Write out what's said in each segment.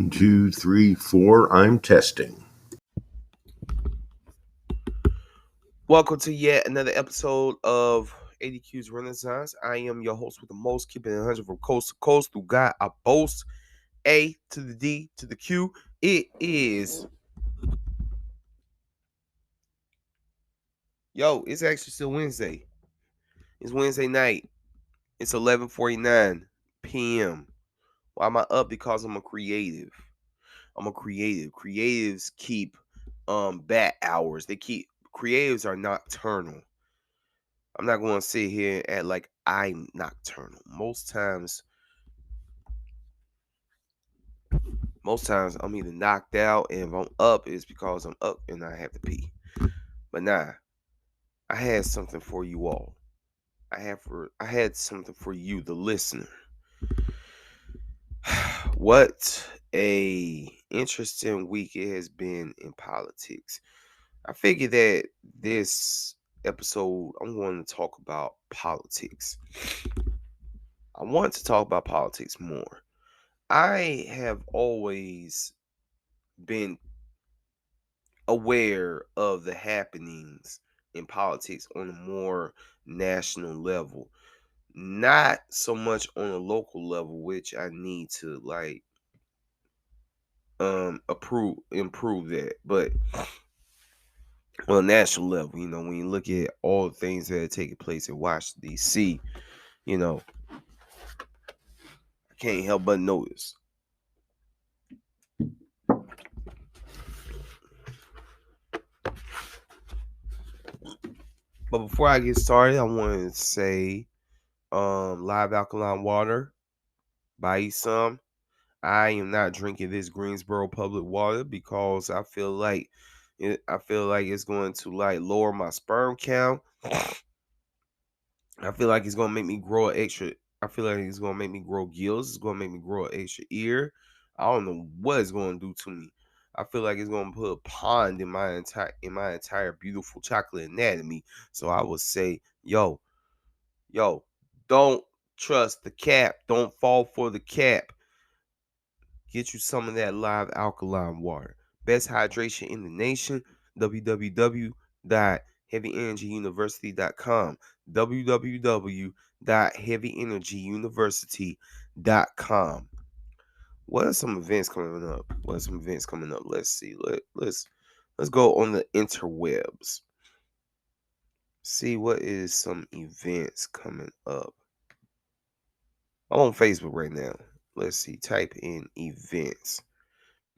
1, 2, 3, 4. I'm testing. Welcome to yet another episode of ADQ's Renaissance. I am your host with the most, keeping it 100 from coast to coast. Through God, I boast. A to the D to the Q. It is. It's actually still Wednesday. It's Wednesday night. It's 11:49 p.m. Why am I up? Because I'm a creative. Creatives keep bat hours. Creatives are nocturnal. I'm not going to sit here and act like I'm nocturnal. Most times I'm either knocked out, and if I'm up, it's because I'm up and I have to pee. But nah, I had something for you all. I had something for you, the listener. What a interesting week it has been in politics. I figured that this episode I'm going to talk about politics. I want to talk about politics more. I have always been aware of the happenings in politics on a more national level, not so much on a local level, which I need to improve that, but on a national level, when you look at all the things that are taking place in Washington DC, I can't help but notice. But before I get started, I want to say Live Alkaline Water, buy you some. I am not drinking this Greensboro public water because I feel like it's going to lower my sperm count. I feel like it's going to make me grow an extra. I feel like it's going to make me grow gills. It's going to make me grow an extra ear. I don't know what it's going to do to me. I feel like it's going to put a pond in my entire beautiful chocolate anatomy. So I would say, yo, don't trust the cap. Don't fall for the cap. Get you some of that Live Alkaline Water. Best hydration in the nation. www.heavyenergyuniversity.com. www.heavyenergyuniversity.com. What are some events coming up? Let's see. Let's go on the interwebs. See what is some events coming up. I'm on Facebook right now. Let's see. Type in events.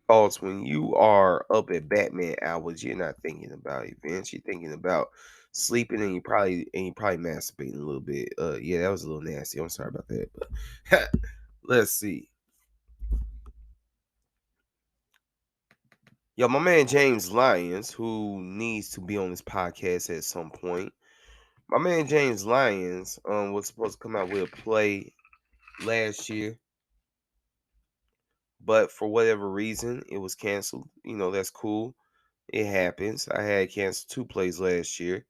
Because when you are up at Batman hours, you're not thinking about events. You're thinking about sleeping, and you probably masturbating a little bit. Yeah, that was a little nasty. I'm sorry about that. But let's see. Yo, my man James Lyons, who needs to be on this podcast at some point. My man James Lyons was supposed to come out with a play last year, but for whatever reason, it was canceled. That's cool. It happens. I had canceled 2 plays last year.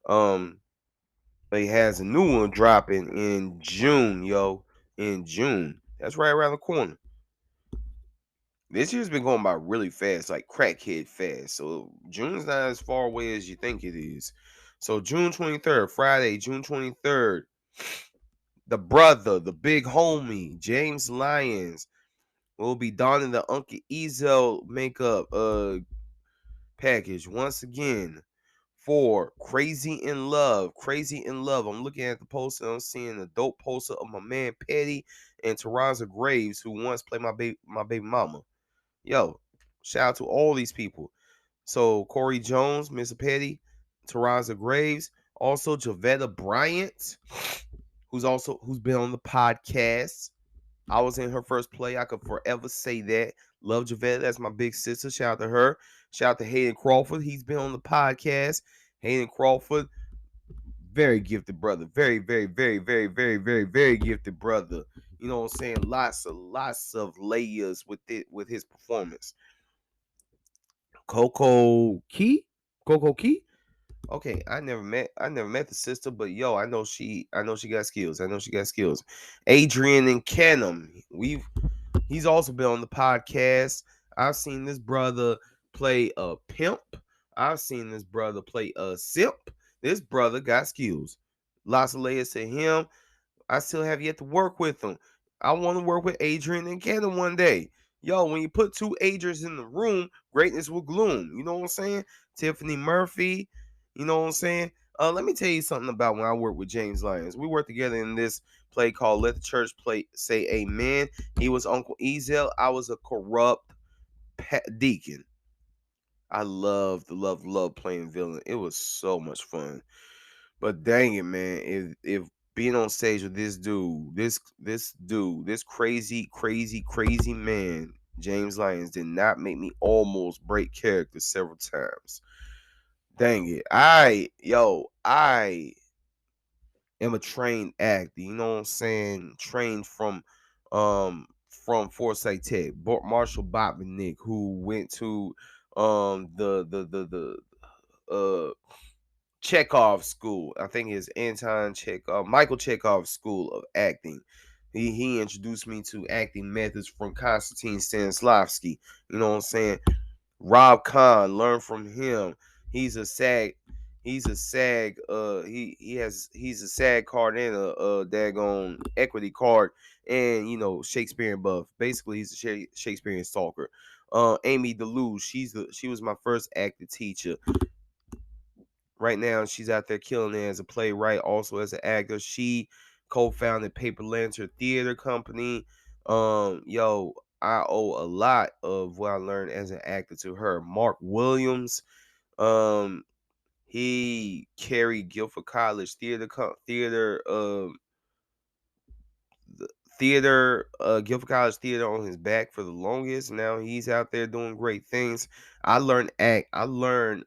But he has a new one dropping in June, yo. In June. That's right around the corner. This year's been going by really fast, like crackhead fast. So June's not as far away as you think it is. So June 23rd, Friday, June 23rd, the brother, the big homie, James Lyons, will be donning the Uncle Ezel makeup package once again for Crazy in Love. Crazy in Love. I'm looking at the poster. I'm seeing a dope poster of my man Petty and Taraza Graves, who once played my baby mama. Yo, shout out to all these people. So Corey Jones, Mr. Petty, Taraza Graves, also Javetta Bryant, who's been on the podcast. I was in her first play. I could forever say that. Love Javette. That's my big sister. Shout out to her. Shout out to Hayden Crawford. He's been on the podcast. Hayden Crawford, very gifted brother. Very, very, very, very, very, very, very gifted brother. You know what I'm saying? Lots of layers with his performance. Coco Key? Okay, I never met the sister, but yo, I know she got skills. Adrian and Canham. He's also been on the podcast. I've seen this brother play a pimp. I've seen this brother play a simp. This brother got skills. Lots of layers to him. I still have yet to work with him. I want to work with Adrian and Kendall one day. Yo, when you put two Adrians in the room, greatness will gloom. You know what I'm saying? Tiffany Murphy. You know what I'm saying? Let me tell you something about when I work with James Lyons. We worked together in this play called Let the Church Play Say Amen. He was Uncle Ezel. I was a corrupt deacon. I love playing villain. It was so much fun. But dang it, man, if being on stage with this dude, this crazy man, James Lyons, did not make me almost break character several times. Dang it. I am a trained actor, you know what I'm saying? Trained from Forsyth Tech, Marshall Botvinnik, who went to the Chekhov School. I think it's Michael Chekhov School of Acting. He introduced me to acting methods from Konstantin Stanislavski. You know what I'm saying? Rob Kahn, learn from him. He's a SAG. He's a SAG. He's a SAG card and a daggone equity card, and Shakespearean buff. Basically, he's a Shakespearean stalker. Amy DeLuge. She was my first acting teacher. Right now, she's out there killing it as a playwright, also as an actor. She co-founded Paper Lantern Theater Company. I owe a lot of what I learned as an actor to her. Mark Williams, he carried Guilford College Guilford College Theater on his back for the longest. Now he's out there doing great things. I learned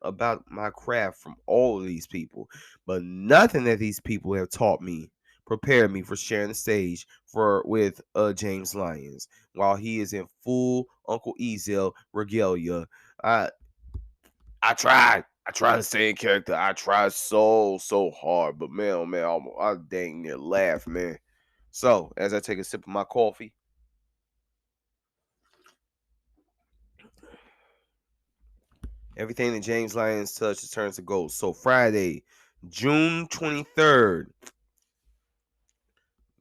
about my craft from all of these people, but nothing that these people have taught me prepared me for sharing the stage with James Lyons while he is in full Uncle Ezel regalia. I tried. I tried to stay in character. I tried so hard, but man, oh man, I dang near laugh, man. So, as I take a sip of my coffee, everything that James Lyons touches turns to gold. So, Friday, June 23rd.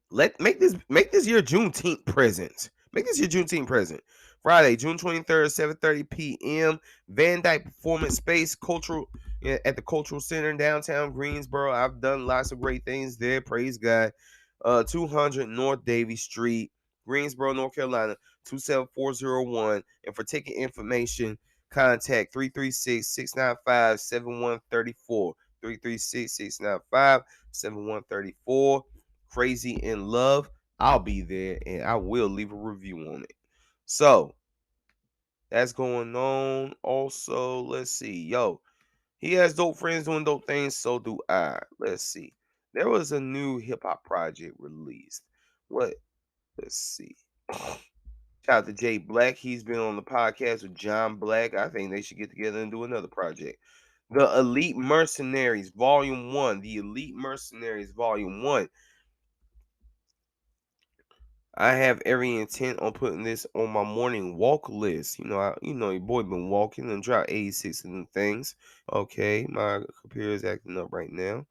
Make this your Juneteenth present. Make this your Juneteenth present. Friday, June 23rd, 7:30 p.m. Van Dyke Performance Space at the Cultural Center in downtown Greensboro. I've done lots of great things there. Praise God. 200 North Davie Street, Greensboro, North Carolina, 27401. And for ticket information, contact 336-695-7134. 336-695-7134. Crazy in Love. I'll be there and I will leave a review on it. So that's going on. Also, let's see. Yo, he has dope friends doing dope things. So do I. Let's see. There was a new hip hop project released. What? Let's see. Shout out to Jay Black. He's been on the podcast with John Black. I think they should get together and do another project. The Elite Mercenaries, Volume 1. The Elite Mercenaries, Volume 1. I have every intent on putting this on my morning walk list. Your boy been walking and dropped 86 of them things. Okay, my computer is acting up right now.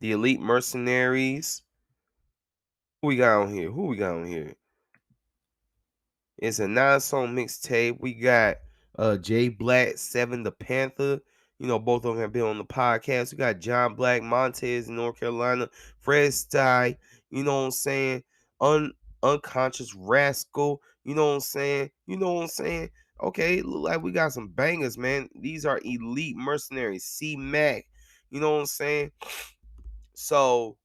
The Elite Mercenaries. Who we got on here? It's a 9-song mixtape. We got Jay Black, Seven the Panther. Both of them have been on the podcast. We got John Black, Montez in North Carolina, Fred Stye, you know what I'm saying? Unconscious Rascal, you know what I'm saying? Okay, look like we got some bangers, man. These are Elite Mercenaries, C-Mac, you know what I'm saying? So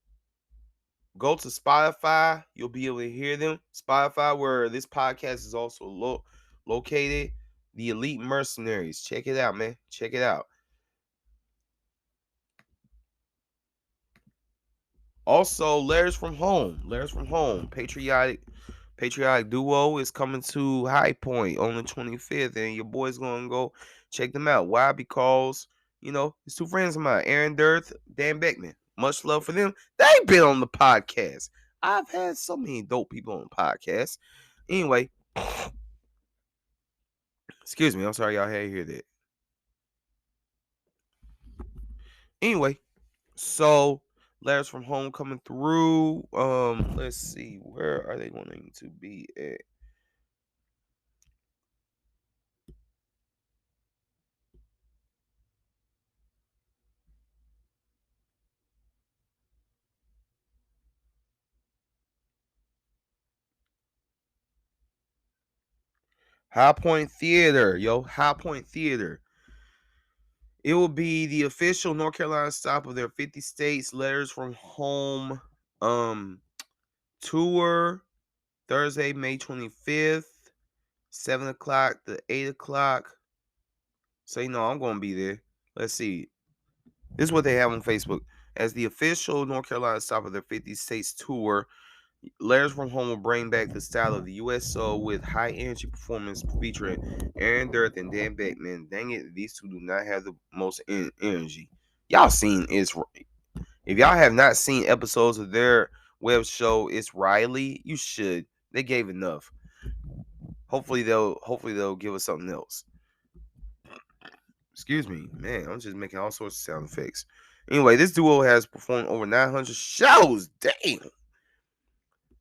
go to Spotify. You'll be able to hear them. Spotify, where this podcast is also located. The Elite Mercenaries. Check it out, man. Check it out. Also, Letters from Home. Patriotic Duo is coming to High Point on the 25th, and your boy's gonna go check them out. Why? Because It's two friends of mine, Aaron Dirth, Dan Beckman. Much love for them. They've been on the podcast. I've had so many dope people on the podcast. Anyway, excuse me. I'm sorry y'all had to hear that. Anyway, so letters from home coming through. Let's see. Where are they wanting to be at? High Point Theater, yo. High Point Theater. It will be the official North Carolina stop of their 50 States Letters from Home tour. Thursday, May 25th, 7 o'clock to 8 o'clock. So, I'm going to be there. Let's see. This is what they have on Facebook. As the official North Carolina stop of their 50 States tour, Letters from Home will bring back the style of the U.S. soul with high energy performance featuring Aaron Dirth and Dan Beckman. Dang it, these two do not have the most energy. Y'all seen It's If y'all have not seen episodes of their web show, It's Riley, you should. They gave enough. Hopefully they'll give us something else. Excuse me, man. I'm just making all sorts of sound effects. Anyway, this duo has performed over 900 shows. Damn.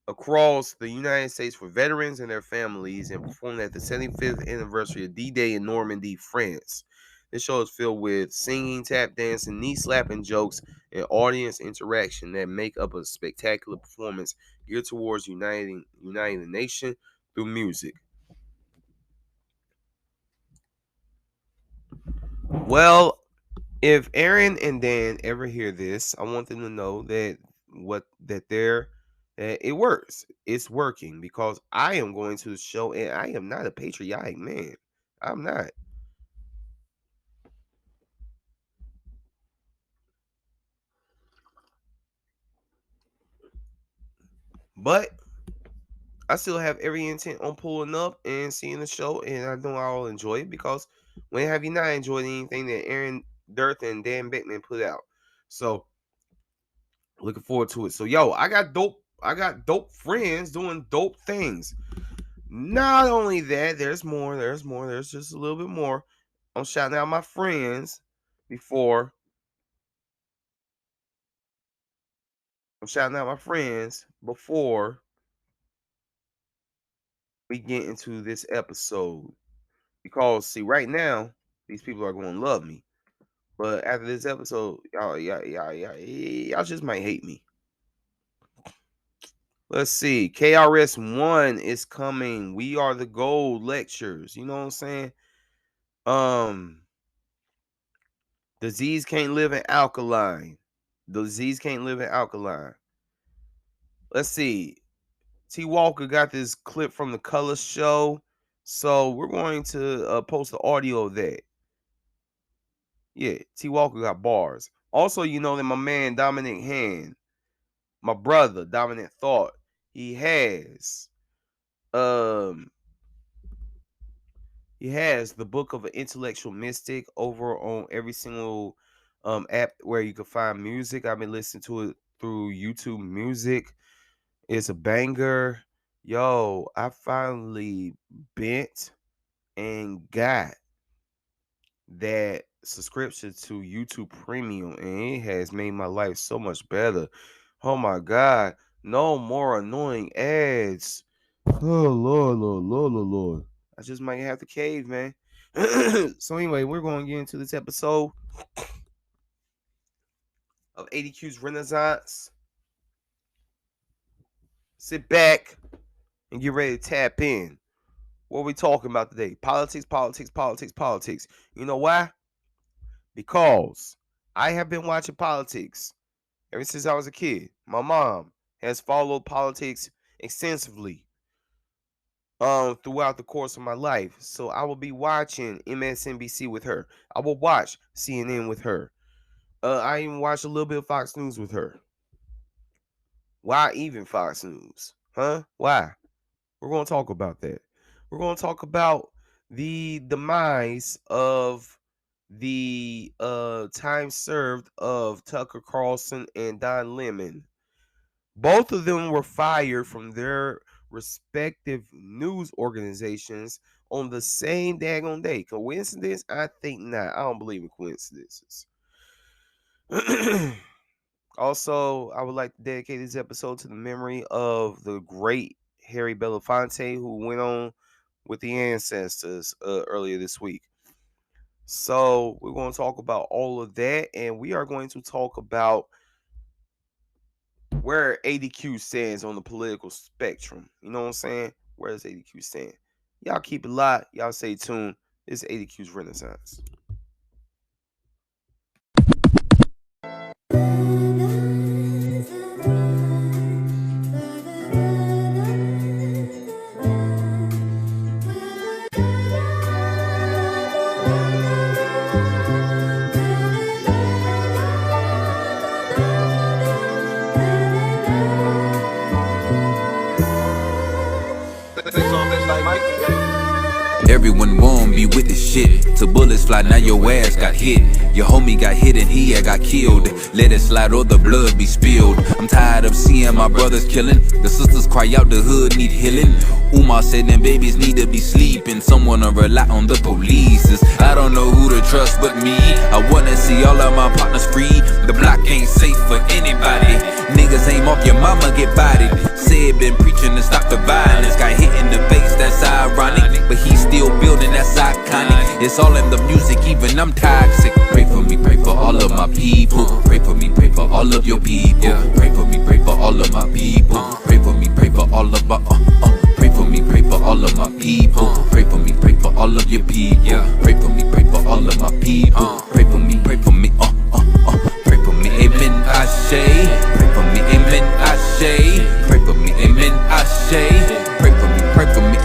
Across the United States for veterans and their families, and performed at the 75th anniversary of D-Day in Normandy, France. This show is filled with singing, tap dancing, knee slapping jokes, and audience interaction that make up a spectacular performance geared towards uniting the nation through music. Well, if Aaron and Dan ever hear this, I want them to know that it works. It's working because I am going to the show and I am not a patriotic man. I'm not. But I still have every intent on pulling up and seeing the show, and I know I'll enjoy it because when have you not enjoyed anything that Aaron Dirth and Dan Beckman put out? So looking forward to it. So I got dope friends doing dope things. Not only that, there's more, there's just a little bit more. I'm shouting out my friends before we get into this episode. Because see, right now, these people are going to love me. But after this episode, y'all just might hate me. Let's see. KRS-One is coming. We Are the Gold lectures. You know what I'm saying? Disease can't live in alkaline. Disease can't live in alkaline. Let's see. T Walker got this clip from the Color Show. So we're going to post the audio of that. Yeah, T Walker got bars. Also, that my man Dominic Hand, my brother Dominic Thought, he has the Book of an Intellectual Mystic over on every single app where you can find music. I've been listening to it through YouTube Music. It's a banger. Yo, I finally bent and got that subscription to YouTube Premium, and it has made my life so much better. Oh my God, no more annoying ads. Oh Lord. I just might have to cave, man. So anyway, we're going to get into this episode of ADQ's Renaissance. Sit back and get ready to tap in. What are we talking about today? Politics. You know why? Because I have been watching politics ever since I was a kid. My mom has followed politics extensively throughout the course of my life. So I will be watching MSNBC with her. I will watch CNN with her. I even watch a little bit of Fox News with her. Why even Fox News? Huh? Why? We're going to talk about that. We're going to talk about the demise of the time served of Tucker Carlson and Don Lemon. Both of them were fired from their respective news organizations on the same daggone day. Coincidence? I think not. I don't believe in coincidences. Also, I would like to dedicate this episode to the memory of the great Harry Belafonte, who went on with the ancestors earlier this week. So we're going to talk about all of that, and we are going to talk about where ADQ stands on the political spectrum. You know what I'm saying? Where does ADQ stand? Y'all keep it locked. Y'all stay tuned. This is ADQ's Renaissance. Everyone won't be with this shit. Till bullets fly, now your ass got hit. Your homie got hit and he got killed. Let it slide or the blood be spilled. I'm tired of seeing my brothers killing. The sisters cry out the hood need healing. Umar said them babies need to be sleeping. Someone to rely on the police. I don't know who to trust but me. I wanna see all of my partners free. The block ain't safe for anybody. Niggas aim off your mama, get bodied. Said been preaching to stop the violence. Got hit in the face, that's ironic. But he's still building, that's iconic. It's all in the music, even I'm toxic. Pray for me, pray for all of my people. Pray for me, pray for all of your people. Pray for me, pray for all of my people. Pray for me, pray for all of my Pray for me, pray for all of my people. Pray for me, pray for all of your people. Pray for me, pray for all of my people. Pray for me, pray for me, Pray for me, amen, Ashe. Pray for me, amen, Ashe. Pray for me, amen, Ashe. Pray for me, pray for me,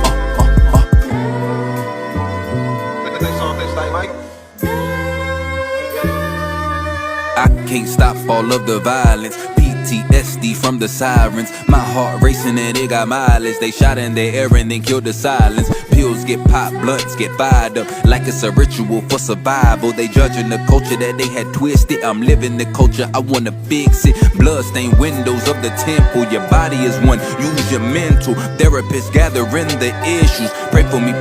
I can't stop all of the violence. PTSD from the sirens. My heart racing and it got mileage. They shot in the air and then killed the silence. Pills get popped, blunts get fired up like it's a ritual for survival. They judging the culture that they had twisted. I'm living the culture, I wanna fix it. Bloodstained windows of the temple. Your body is one, use your mental. Therapists gathering the issues. Pray for me,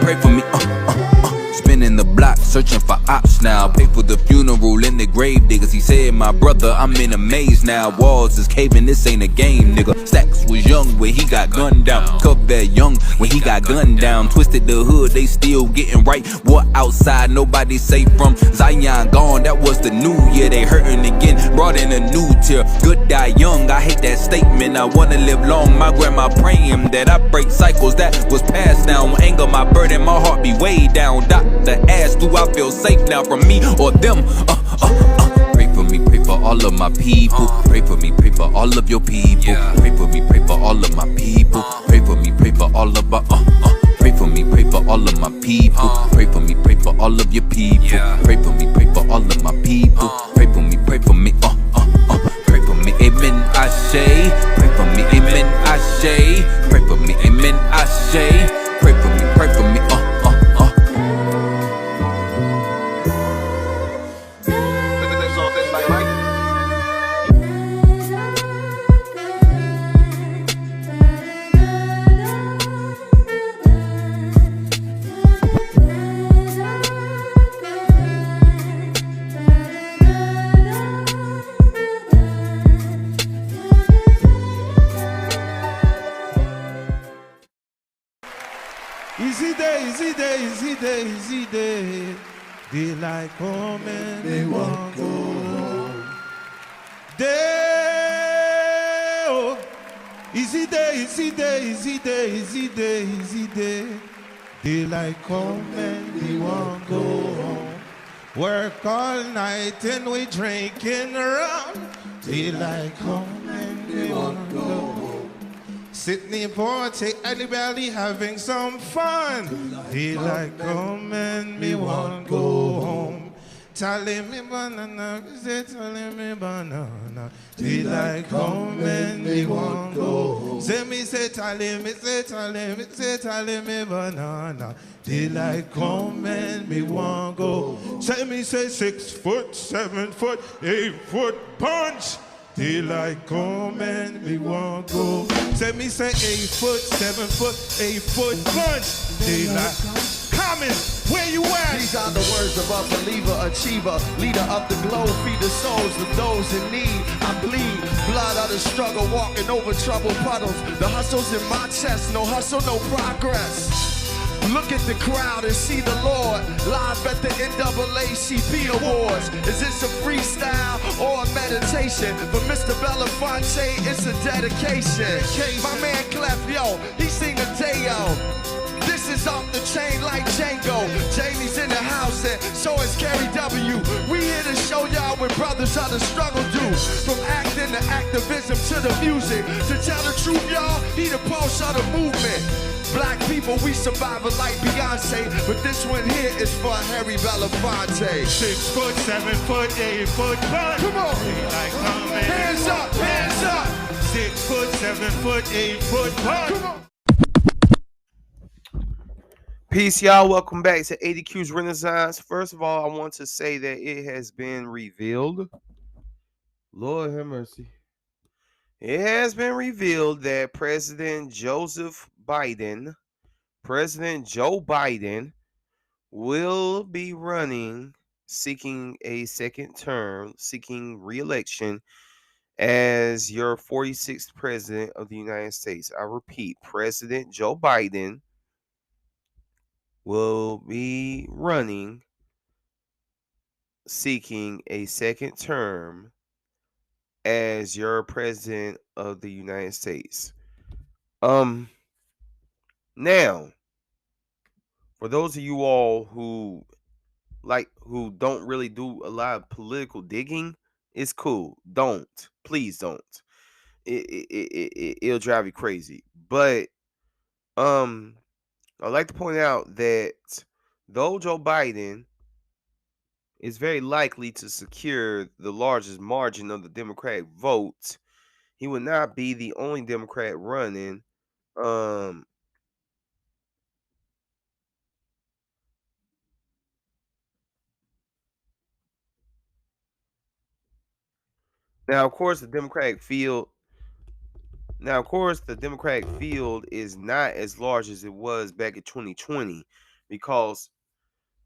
Spinning the block, searching for ops now. Pay for the funeral and the grave diggers. He said, my brother, I'm in a maze now. Walls is caving, this ain't a game, nigga. Stacks was young when he got gunned down. Cup that young when he got gunned down. Twisted the hood, they still getting right. War outside, nobody safe from. Zion gone, that was the new year. They hurting again, brought in a new tier. Good die young, I hate that statement. I wanna live long, my grandma praying that I break cycles that was passed down. Anger, my burden, my heart be way down. The ass, do I feel safe now from me or them? Pray for me, pray for all of my people. Pray for me, pray for all of your people. Pray for me, pray for all of my people. Pray for me, pray for all of my Pray for me, pray for all of my people. Pray for me, pray for all of your people. Pray for me, pray for all of my people. Pray for me, pray for me, Pray for me, amen, Ashe. Pray for me, amen, Ashe. Pray for me, amen, Ashe. Pray for me, pray for me, Easy day. Daylight come and they won't go home. Day, oh. Easy day. Daylight come and they won't go home. Work all night and we drinking around. Daylight come and they won't go home. Sydney party, everybody having some fun. Daylight come and me won't go home. Tally me banana, me say tally me banana. Daylight come and me won't go. Say me say tally me tally me banana. Daylight come and me won't go. Say me say 6 foot, 7 foot, 8 foot punch. Daylight come and me won't go. Say me say 8 foot, 7 foot, 8 foot punch. Daylight coming, where you at? These are the words of a believer, achiever, leader of the globe, feed the souls of those in need. I bleed, blood of the struggle, walking over troubled puddles. The hustle's in my chest, no hustle, no progress. Look at the crowd and see the Lord live at the NAACP Awards. Is this a freestyle or a meditation? For Mr. Belafonte, it's a dedication. My man Clef, yo, he sing a Deo. This is off the chain like Django. Jamie's in the house and so is Gary W. We here to show y'all what brothers how the struggle do. From acting to activism to the music. To tell the truth, y'all, he the pulse of the movement. Black people, we survive like Beyonce, but this one here is for Harry Belafonte. 6 foot, 7 foot, 8 foot punch. Come on. Daylight come and Hands up, hands up. 6 foot, 7 foot, 8 foot punch. Come on. Peace, y'all. Welcome back to ADQ's Renaissance. First of all, I want to say that it has been revealed. Lord have mercy. It has been revealed that President Joe Biden will be running, seeking a second term, seeking re-election as your 46th president of the United States. I repeat, President Joe Biden will be running, seeking a second term as your president of the United States. Now, for those of you all who don't really do a lot of political digging, it's cool. Please don't. It'll drive you crazy. But I'd like to point out that though Joe Biden is very likely to secure the largest margin of the Democratic vote, he would not be the only Democrat running. Now, of course, the Democratic field is not as large as it was back in 2020 because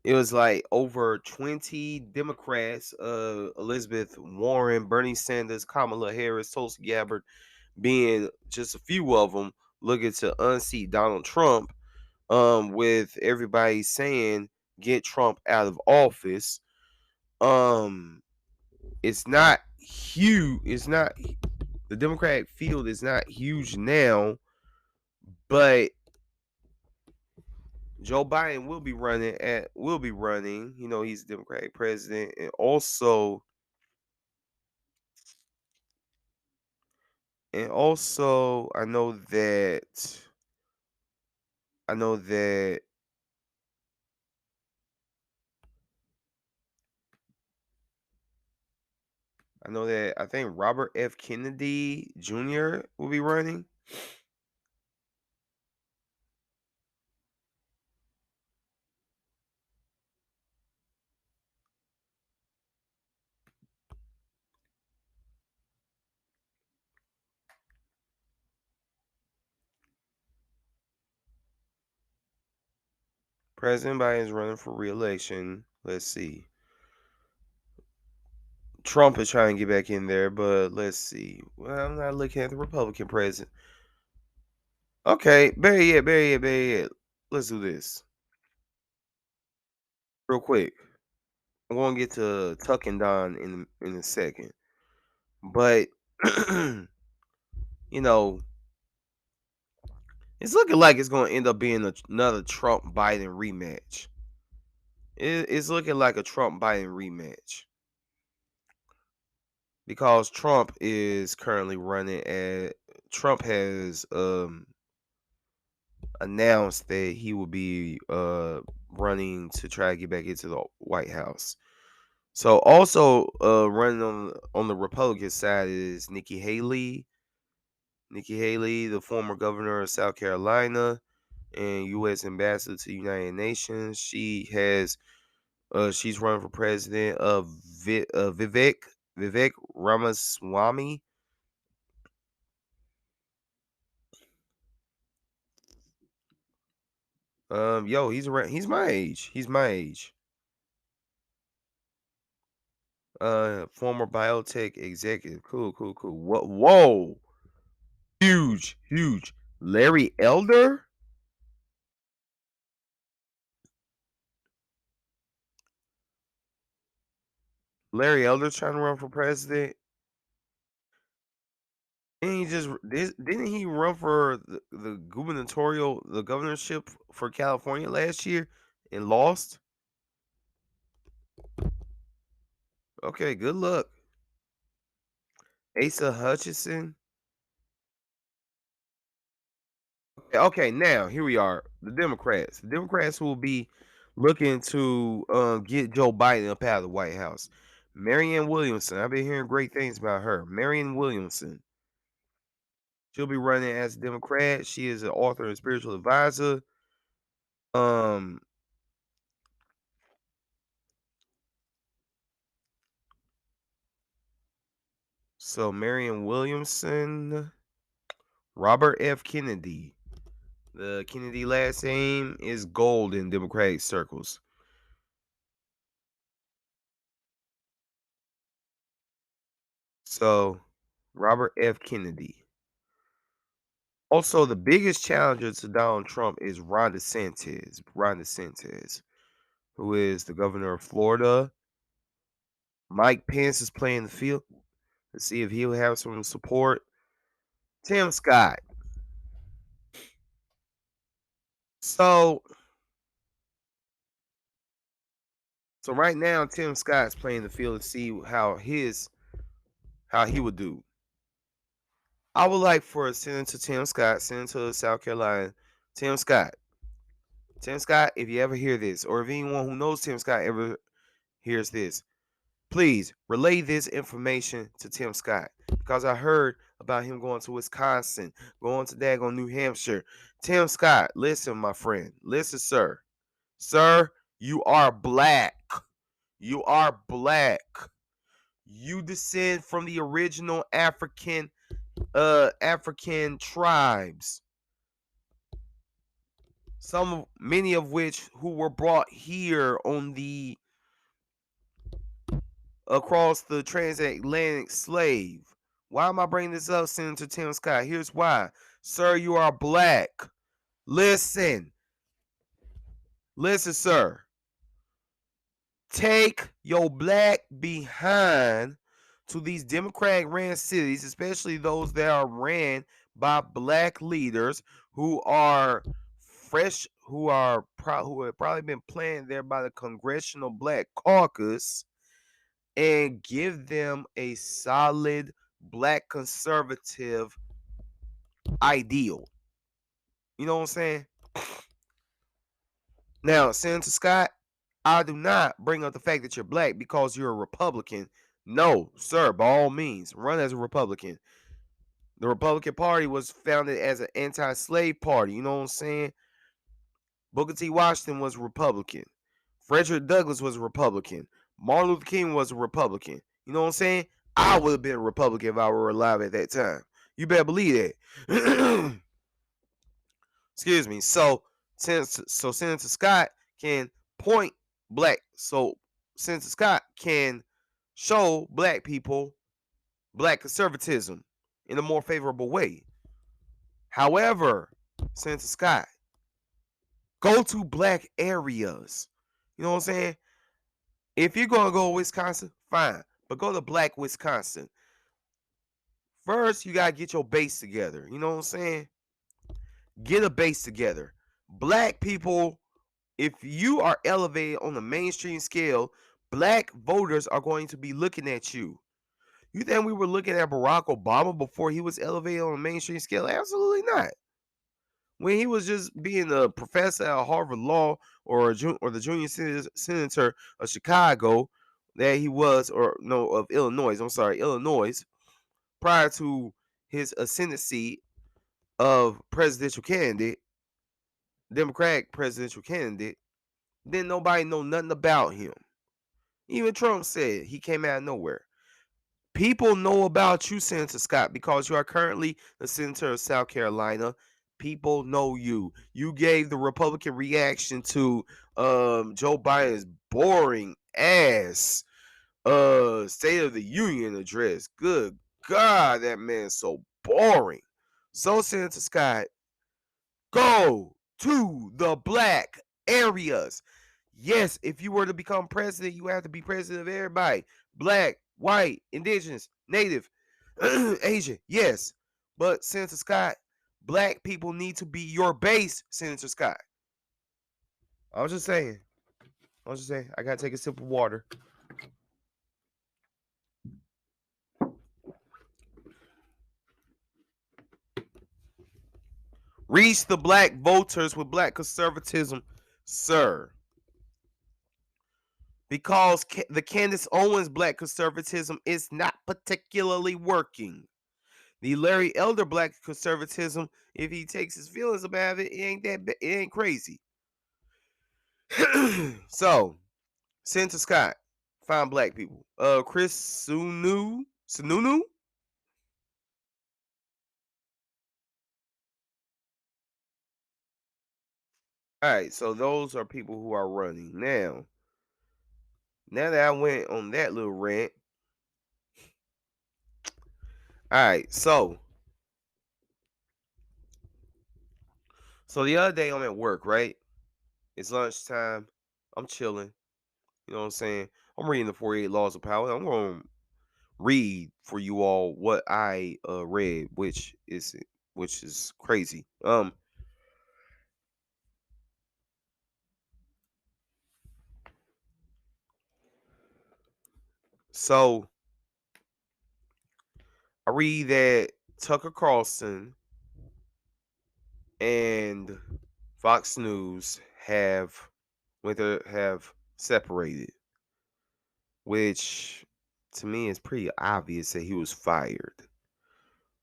it was like over 20 Democrats, Elizabeth Warren, Bernie Sanders, Kamala Harris, Tulsi Gabbard being just a few of them looking to unseat Donald Trump, with everybody saying get Trump out of office. It's not huge. The Democratic field is not huge now, but Joe Biden will be running. You know, he's the Democratic president, and also I know that I think Robert F. Kennedy Jr. will be running. President Biden is running for re-election. Let's see. Trump is trying to get back in there, but let's see. Well, I'm not looking at the Republican president. Okay, better yet. Let's do this real quick. I'm gonna get to Tuck and Don in a second, but you know, it's looking like it's gonna end up being another Trump Biden rematch. It's looking like a Trump Biden rematch because Trump is currently running. Trump has announced that he will be running to try to get back into the White House. So also running on the Republican side is Nikki Haley. Nikki Haley, the former governor of South Carolina and U.S. ambassador to the United Nations. She's running for president of Vivek Ramaswamy. Yo, he's my age. He's my age. Former biotech executive. Cool. Whoa. Huge. Larry Elder? Larry Elder trying to run for president? Didn't he run for the governorship for California last year and lost? Okay, good luck. Asa Hutchinson. Okay, now here we are. The Democrats. The Democrats will be looking to get Joe Biden up out of the White House. Marianne Williamson. I've been hearing great things about her. Marianne Williamson. She'll be running as a Democrat. She is an author and spiritual advisor. So Marianne Williamson, Robert F. Kennedy. The Kennedy last name is gold in Democratic circles. So Robert F. Kennedy. Also, the biggest challenger to Donald Trump is Ron DeSantis. Ron DeSantis, who is the governor of Florida. Mike Pence is playing the field to see if he'll have some support. Tim Scott. So right now, Tim Scott's playing the field to see how he would do. I would like for Senator Tim Scott, Senator of South Carolina, Tim Scott, if you ever hear this, or if anyone who knows Tim Scott ever hears this, please relay this information to Tim Scott, because I heard about him going to Wisconsin, going to daggone New Hampshire. Tim Scott, listen, my friend. Listen, sir. Sir, you are black. You are black. You descend from the original African tribes. Many of which who were brought here across the transatlantic slave. Why am I bringing this up, Senator Tim Scott? Here's why. Sir, you are black. Listen, sir. Take your black behind to these Democratic ran cities, especially those that are ran by black leaders who are fresh, who have probably been planted there by the Congressional Black Caucus, and give them a solid black conservative ideal. You know what I'm saying? Now, Senator Scott, I do not bring up the fact that you're black because you're a Republican. No, sir, by all means, run as a Republican. The Republican Party was founded as an anti-slave party. You know what I'm saying? Booker T. Washington was a Republican. Frederick Douglass was a Republican. Martin Luther King was a Republican. You know what I'm saying? I would have been a Republican if I were alive at that time. You better believe that. Excuse me. So Senator Scott can point black. So Senator Scott can show black people black conservatism in a more favorable way. However, Senator Scott, go to black areas. You know what I'm saying? If you're going to go to Wisconsin, fine. But go to black Wisconsin. First, you got to get your base together. You know what I'm saying? Get a base together. Black people, if you are elevated on the mainstream scale, black voters are going to be looking at you. You think we were looking at Barack Obama before he was elevated on the mainstream scale? Absolutely not. When he was just being a professor at Harvard Law or the junior senator of Chicago, that he was, or no, of Illinois. I'm sorry, Illinois, prior to his ascendancy of presidential candidate, Democratic presidential candidate, didn't nobody know nothing about him. Even Trump said he came out of nowhere. People know about you, Senator Scott, because you are currently the senator of South Carolina. People know you. You gave the Republican reaction to Joe Biden's boring ass State of the Union address. Good God, that man's so boring. So, Senator Scott, go to the black areas. Yes, if you were to become president, you have to be president of everybody. Black, white, indigenous, native, Asian. Yes. But Senator Scott, black people need to be your base, Senator Scott. I was just saying. I gotta take a sip of water. Reach the black voters with black conservatism, sir. Because the Candace Owens black conservatism is not particularly working. The Larry Elder black conservatism, if he takes his feelings about it, it ain't crazy. So, Senator Scott, find black people. Chris Sununu. All right, so those are people who are running now. Now that I went on that little rant, all right, so the other day I'm at work, right? It's lunchtime. I'm chilling. You know what I'm saying? I'm reading the 48 Laws of Power. I'm going to read for you all what I read, which is crazy. So I read that Tucker Carlson and Fox News have separated, which to me is pretty obvious that he was fired.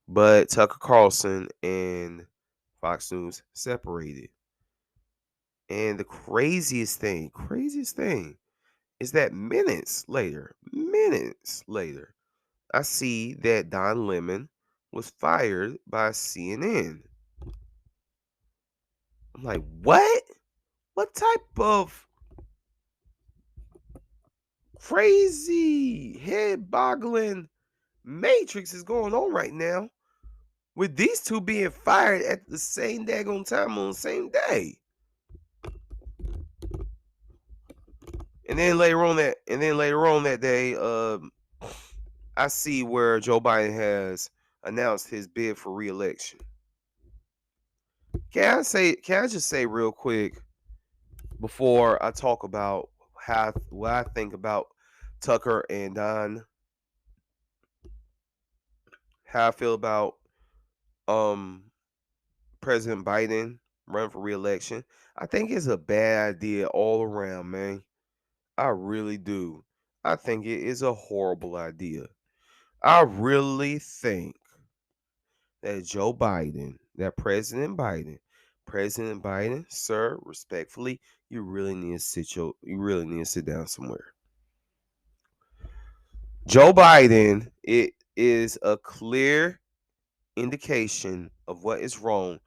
But Tucker Carlson and Fox News separated. And the craziest thing is that minutes later, I see that Don Lemon was fired by CNN. I'm like, what? What type of crazy, head-boggling matrix is going on right now with these two being fired at the same daggone time on the same day? And then later on that day, I see where Joe Biden has announced his bid for re-election. Can I just say real quick before I talk about what I think about Tucker and Don, how I feel about President Biden running for re-election? I think it's a bad idea all around, man. I really do. I think it is a horrible idea. I really think that President Biden, sir, respectfully, you really need to sit down somewhere. Joe Biden, it is a clear indication of what is wrong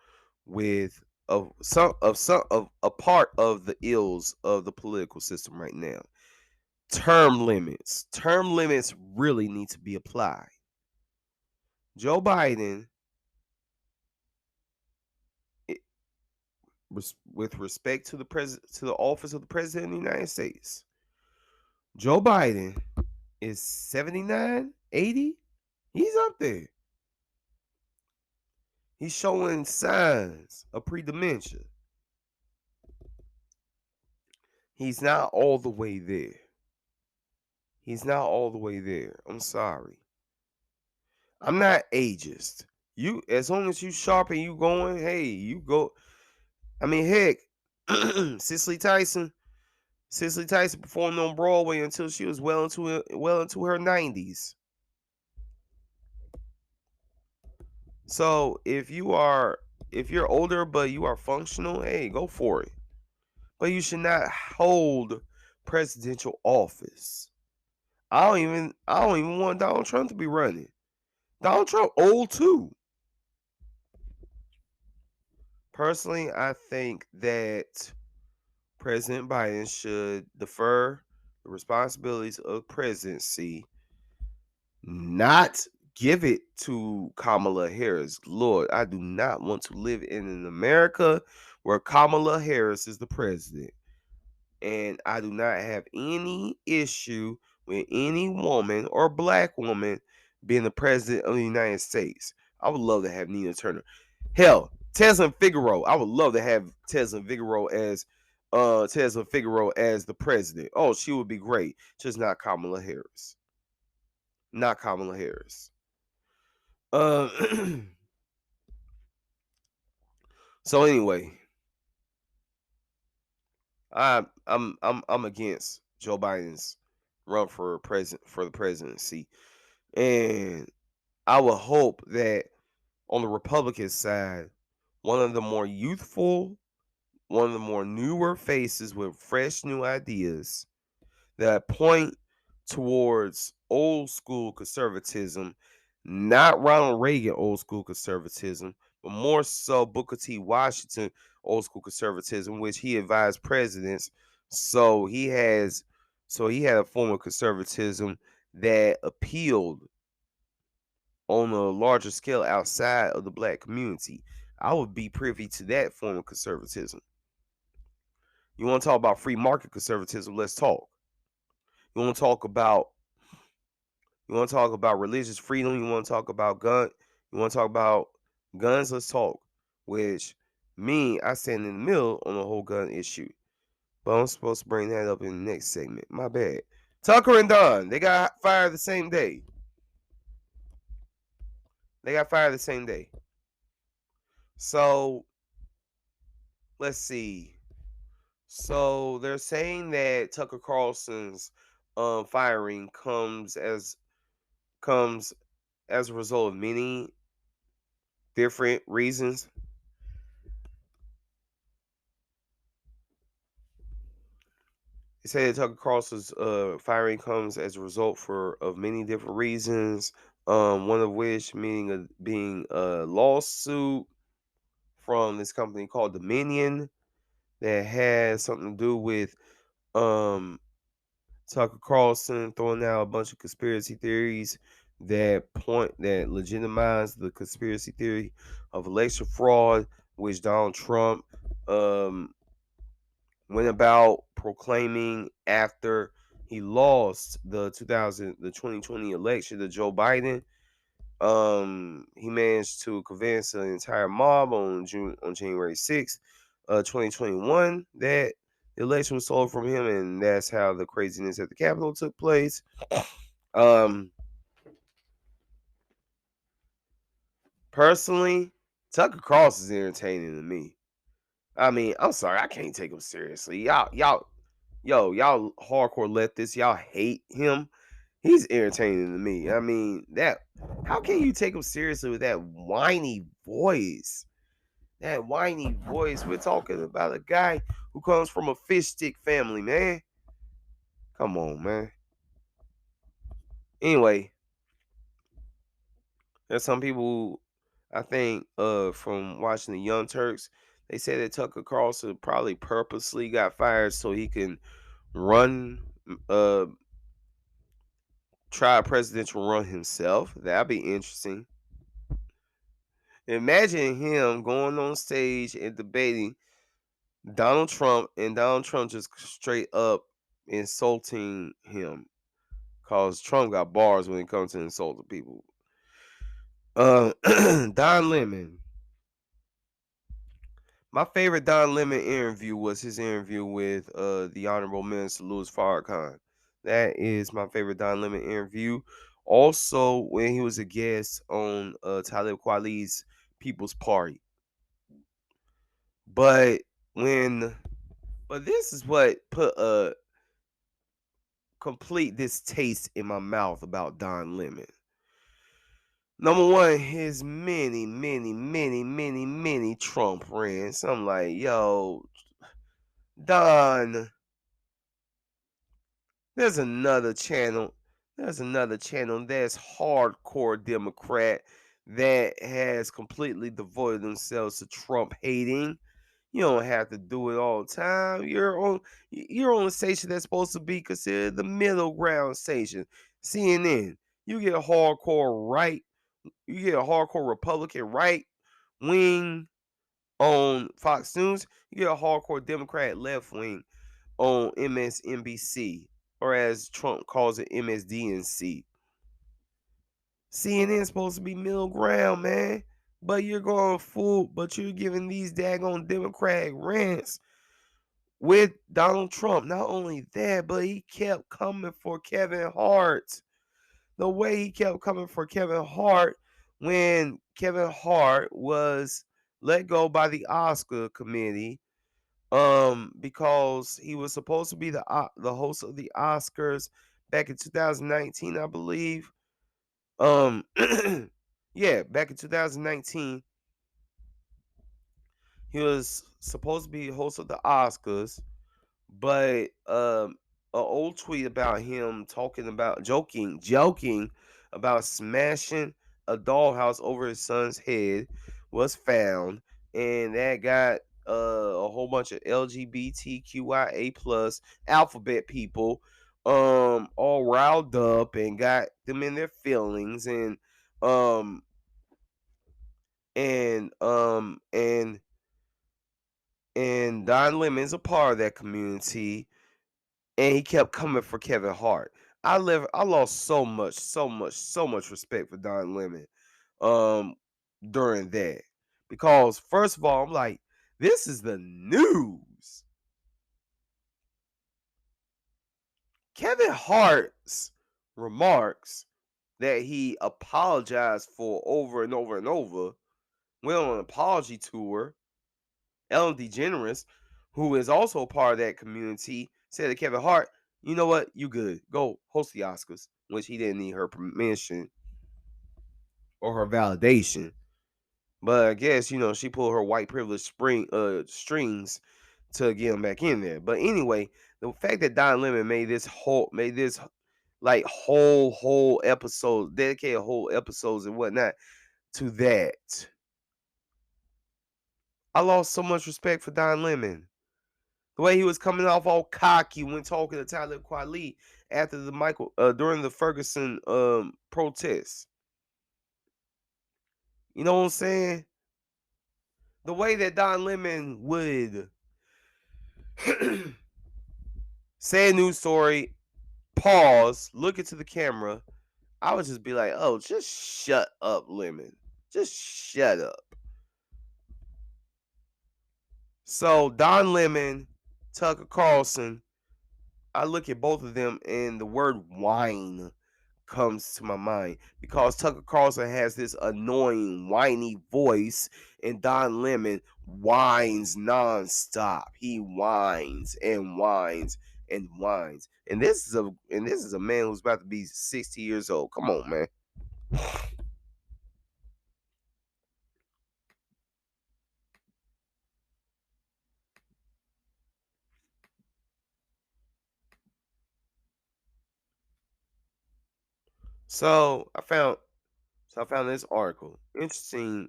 with a part of the ills of the political system right now. Term limits really need to be applied. Joe Biden, with respect to the office of the president of the United States, Joe Biden is 79, 80. He's up there. He's showing signs of pre-dementia. He's not all the way there. I'm sorry. I'm not ageist. You, as long as you sharp and you going, hey, you go. I mean, heck, Cicely Tyson Cicely Tyson performed on Broadway until she was well into her 90s. So if you're older but you are functional, hey, go for it. But you should not hold presidential office. I don't even want Donald Trump to be running. Donald Trump old too. Personally, I think that President Biden should defer the responsibilities of presidency, not give it to Kamala Harris. Lord, I do not want to live in an America where Kamala Harris is the president. And I do not have any issue with any woman or black woman being the president of the United States. I would love to have Nina Turner. Hell, Tesla Figaro. I would love to have Tesla Figaro as the president. Oh, she would be great. Just not Kamala Harris. Not Kamala Harris. So anyway, I'm against Joe Biden's run for the presidency, and I would hope that on the Republican side, one of the more youthful, one of the more newer faces with fresh new ideas that point towards old school conservatism, not Ronald Reagan old school conservatism, but more so Booker T. Washington old school conservatism, which he advised presidents. So he had a form of conservatism that appealed on a larger scale outside of the black community. I would be privy to that form of conservatism. You want to talk about free market conservatism? Let's talk. You want to talk about religious freedom? You want to talk about You want to talk about guns? Let's talk. Which I stand in the middle on the whole gun issue, but I'm supposed to bring that up in the next segment. My bad. Tucker and Don, they got fired the same day. So let's see. So they're saying that Tucker Carlson's firing comes as a result of many different reasons. They say that Tucker Carlson's firing comes as a result of many different reasons. One of which being a lawsuit from this company called Dominion that has something to do with Tucker Carlson throwing out a bunch of conspiracy theories that legitimize the conspiracy theory of election fraud, which Donald Trump went about proclaiming after he lost the 2020 election to Joe Biden. He managed to convince an entire mob on January 6th, 2021, that the election was stolen from him, and that's how the craziness at the Capitol took place. Personally, Tucker Carlson is entertaining to me. I mean, I'm sorry, I can't take him seriously. Y'all hardcore leftists, y'all hate him. He's entertaining to me. I mean, how can you take him seriously with that whiny voice? That whiny voice. We're talking about a guy who comes from a fish stick family, man. Come on, man. Anyway, there's some people, I think, from watching the Young Turks, they say that Tucker Carlson probably purposely got fired so he can try a presidential run himself. That'd be interesting. Imagine him going on stage and debating Donald Trump, and Donald Trump just straight up insulting him, cause Trump got bars when it comes to insulting people. Don Lemon. My favorite Don Lemon interview was his interview with the Honorable Minister Louis Farrakhan. That is my favorite Don Lemon interview. Also, when he was a guest on Talib Kweli's People's Party. But this is what put complete distaste in my mouth about Don Lemon. Number one, his many Trump rants. I'm like, yo, Don, there's another channel. There's another channel that's hardcore Democrat that has completely devoted themselves to Trump hating. You don't have to do it all the time. You're on a station that's supposed to be considered the middle ground station. CNN. You get a hardcore right, you get a hardcore Republican right wing on Fox News, you get a hardcore Democrat left wing on MSNBC, or as Trump calls it, MSDNC. CNN is supposed to be middle ground, man. But you're going full, but you're giving these daggone Democratic rants with Donald Trump. Not only that, but he kept coming for Kevin Hart. The way he kept coming for Kevin Hart when Kevin Hart was let go by the Oscar committee, because he was supposed to be the host of the Oscars back in 2019, I believe. Yeah, back in 2019, he was supposed to be host of the Oscars, but an old tweet about him talking about joking about smashing a dollhouse over his son's head was found, and that got a whole bunch of LGBTQIA plus alphabet people all riled up and got them in their feelings, um and um and and Don Lemon's a part of that community, and he kept coming for Kevin Hart. I lost so much respect for Don Lemon um during that. Because first of all, I'm like, this is the news. Kevin Hart's remarks that he apologized for over and over and over went on an apology tour. Ellen DeGeneres, who is also a part of that community, said to Kevin Hart, you know what? You good. Go host the Oscars, which he didn't need her permission or her validation. But I guess, she pulled her white privilege strings to get him back in there. But anyway, the fact that Don Lemon made this like whole episode, dedicated whole episodes and whatnot to that. I lost so much respect for Don Lemon. The way he was coming off all cocky when talking to Tyler Kweli after during the Ferguson protests. You know what I'm saying? The way that Don Lemon would say a news story, pause, look into the camera, I would just be like, oh, just shut up, Lemon. Just shut up. So Don Lemon, Tucker Carlson, I look at both of them and the word whine comes to my mind, because Tucker Carlson has this annoying whiny voice and Don Lemon whines nonstop. He whines and whines and whines. And this is a man who's about to be 60 years old. Come on, man. So I found this article. Interesting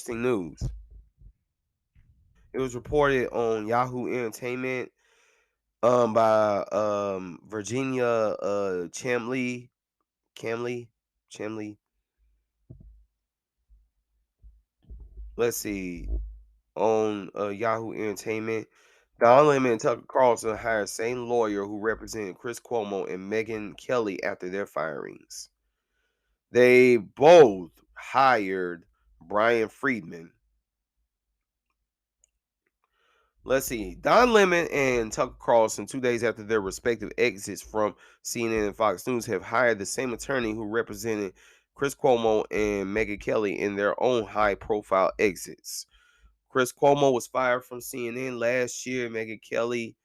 news. It was reported on Yahoo Entertainment by Virginia Chamley. Let's see. On Yahoo Entertainment, Don Lemon and Tucker Carlson hired same lawyer who represented Chris Cuomo and Megyn Kelly after their firings. They both hired Brian Friedman. Let's see. Don Lemon and Tucker Carlson, 2 days after their respective exits from CNN and Fox News, have hired the same attorney who represented Chris Cuomo and Megyn Kelly in their own high-profile exits. Chris Cuomo was fired from CNN last year. Megyn Kelly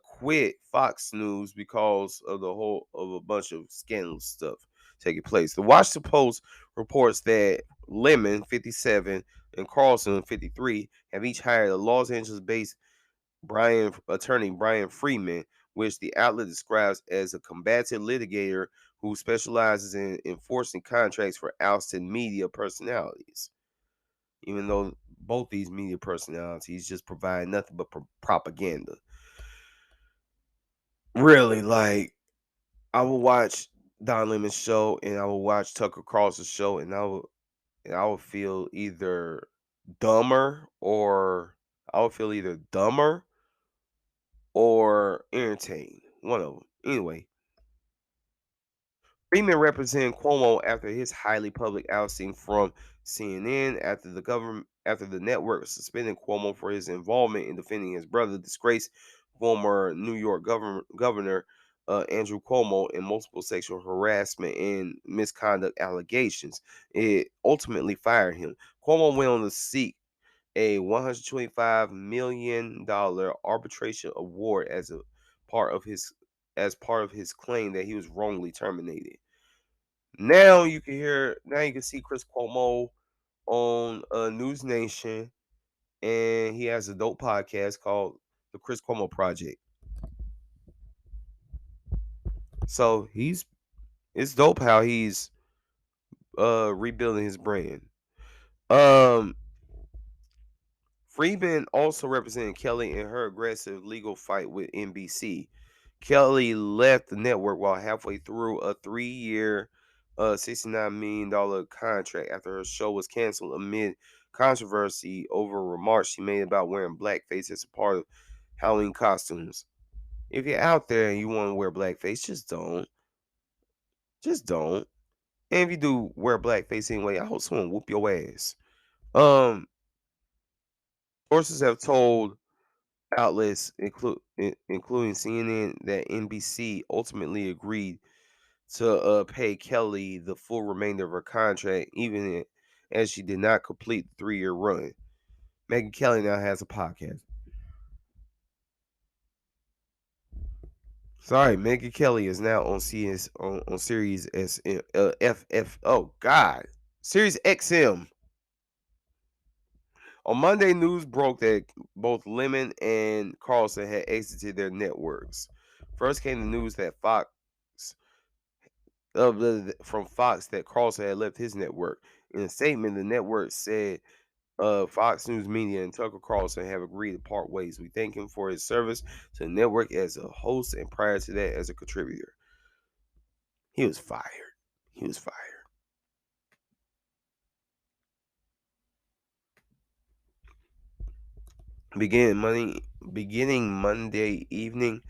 quit Fox News because of a bunch of scandalous stuff taking place. The Washington Post reports that Lemon, 57, and Carlson, 53, have each hired a Los Angeles-based attorney Brian Freeman, which the outlet describes as a combative litigator who specializes in enforcing contracts for ousted media personalities. Even though both these media personalities just provide nothing but propaganda. Really, like, I will watch Don Lemon's show and I will watch Tucker Carlson's show, and I will feel either dumber or entertained. One of them. Anyway, Freeman represented Cuomo after his highly public ousting from CNN after the network suspended Cuomo for his involvement in defending his brother, disgraced former New York governor Andrew Cuomo, in multiple sexual harassment and misconduct allegations. It ultimately fired him. Cuomo went on to seek a $125 million arbitration award part of his part of his claim that he was wrongly terminated. Now you can see Chris Cuomo on News Nation, and he has a dope podcast called The Chris Cuomo Project. So it's dope how he's rebuilding his brand. Freeman also represented Kelly in her aggressive legal fight with NBC. Kelly left the network while halfway through a 3-year, $69 million contract after her show was canceled amid controversy over remarks she made about wearing blackface as a part of Halloween costumes. If you're out there and you want to wear blackface, just don't. Just don't. And if you do wear blackface anyway, I hope someone whoop your ass. Sources have told outlets, including CNN, that NBC ultimately agreed to pay Kelly the full remainder of her contract, even as she did not complete the 3-year run. Megyn Kelly now has a podcast. Sorry, Megyn Kelly is now on Sirius FF. Oh God, Sirius XM. On Monday, news broke that both Lemon and Carlson had exited their networks. First came the news that from Fox that Carlson had left his network. In a statement, the network said Fox News Media and Tucker Carlson have agreed to part ways. We thank him for his service to the network as a host and prior to that as a contributor. He was fired. Beginning Monday evening,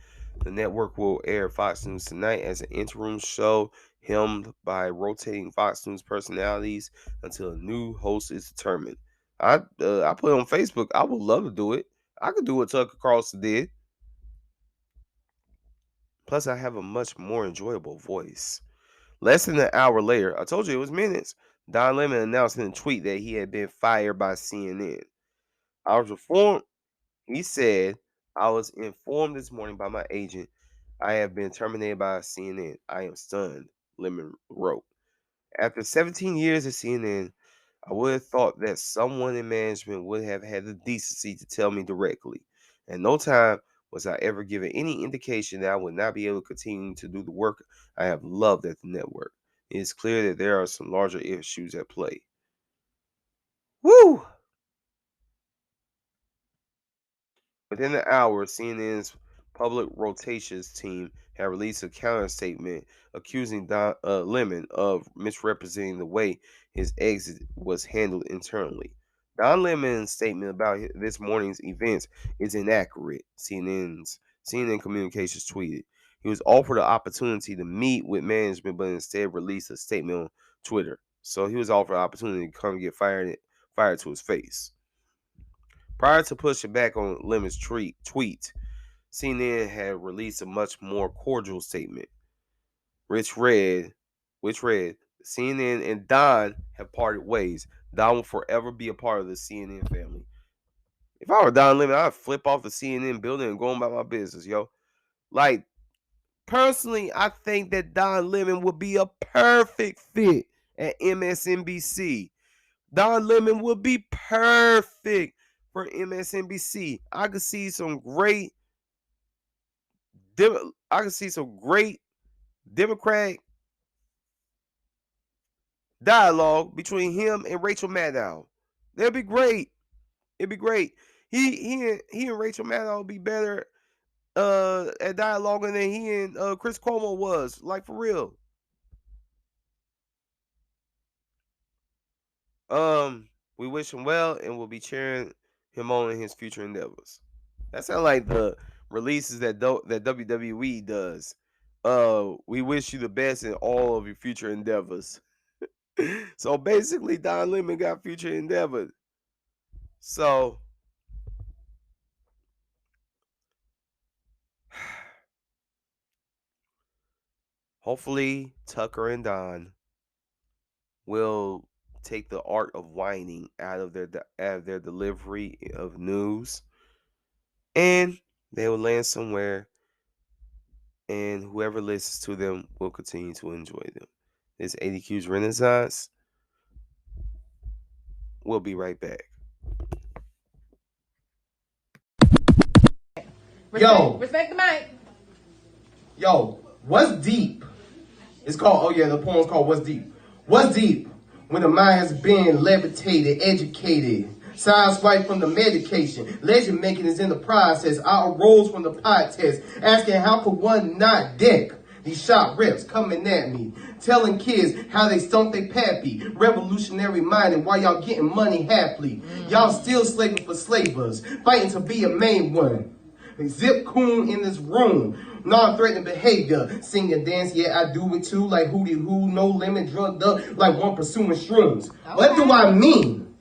the network will air Fox News Tonight as an interim show helmed by rotating Fox News personalities until a new host is determined. I put it on Facebook. I would love to do it. I could do what Tucker Carlson did. Plus, I have a much more enjoyable voice. Less than an hour later, I told you it was minutes, Don Lemon announced in a tweet that he had been fired by CNN. He said, I was informed this morning by my agent I have been terminated by CNN. I am stunned, Lemon wrote. After 17 years at CNN, I would have thought that someone in management would have had the decency to tell me directly. At no time was I ever given any indication that I would not be able to continue to do the work I have loved at the network. It is clear that there are some larger issues at play. Woo! Within the hour, CNN's public rotations team had released a counter statement accusing Lemon of misrepresenting the way his exit was handled internally. Don Lemon's statement about this morning's events is inaccurate, CNN Communications tweeted. He was offered the opportunity to meet with management, but instead released a statement on Twitter. So he was offered the opportunity to come get fired to his face. Prior to pushing back on Lemon's tweet, CNN had released a much more cordial statement, which read, CNN and Don have parted ways. Don will forever be a part of the CNN family. If I were Don Lemon, I'd flip off the CNN building and go on about my business, yo. Like, personally, I think that Don Lemon would be a perfect fit at MSNBC. Don Lemon would be perfect for MSNBC. I could see some great Democratic dialogue between him and Rachel Maddow. That'd be great. It'd be great. He and Rachel Maddow would be better at dialoguing than he and Chris Cuomo was. Like, for real. We wish him well, and we'll be cheering him on in his future endeavors. That sounds like the releases that WWE does. We wish you the best in all of your future endeavors. So basically, Don Lemon got future endeavors. So hopefully Tucker and Don will take the art of whining out of their delivery of news, and they will land somewhere, and whoever listens to them will continue to enjoy them. This ADQ's Renaissance. We'll be right back. Respect the mic. Yo, what's deep? It's called, the poem's called What's Deep. What's deep? When the mind has been levitated, educated, sideswiped from the medication. Legend making is in the process. I arose from the pot test, asking how could one not deck? These shop reps coming at me, telling kids how they stunk they pappy. Revolutionary minded while y'all getting money happily. Y'all still slaving for slavers, fighting to be a main one. Zip coon in this room. Non-threatening behavior. Sing and dance, yeah, I do it too. Like hootie hoo, no limit, drugged up, like one pursuing shrooms. Okay. What do I mean?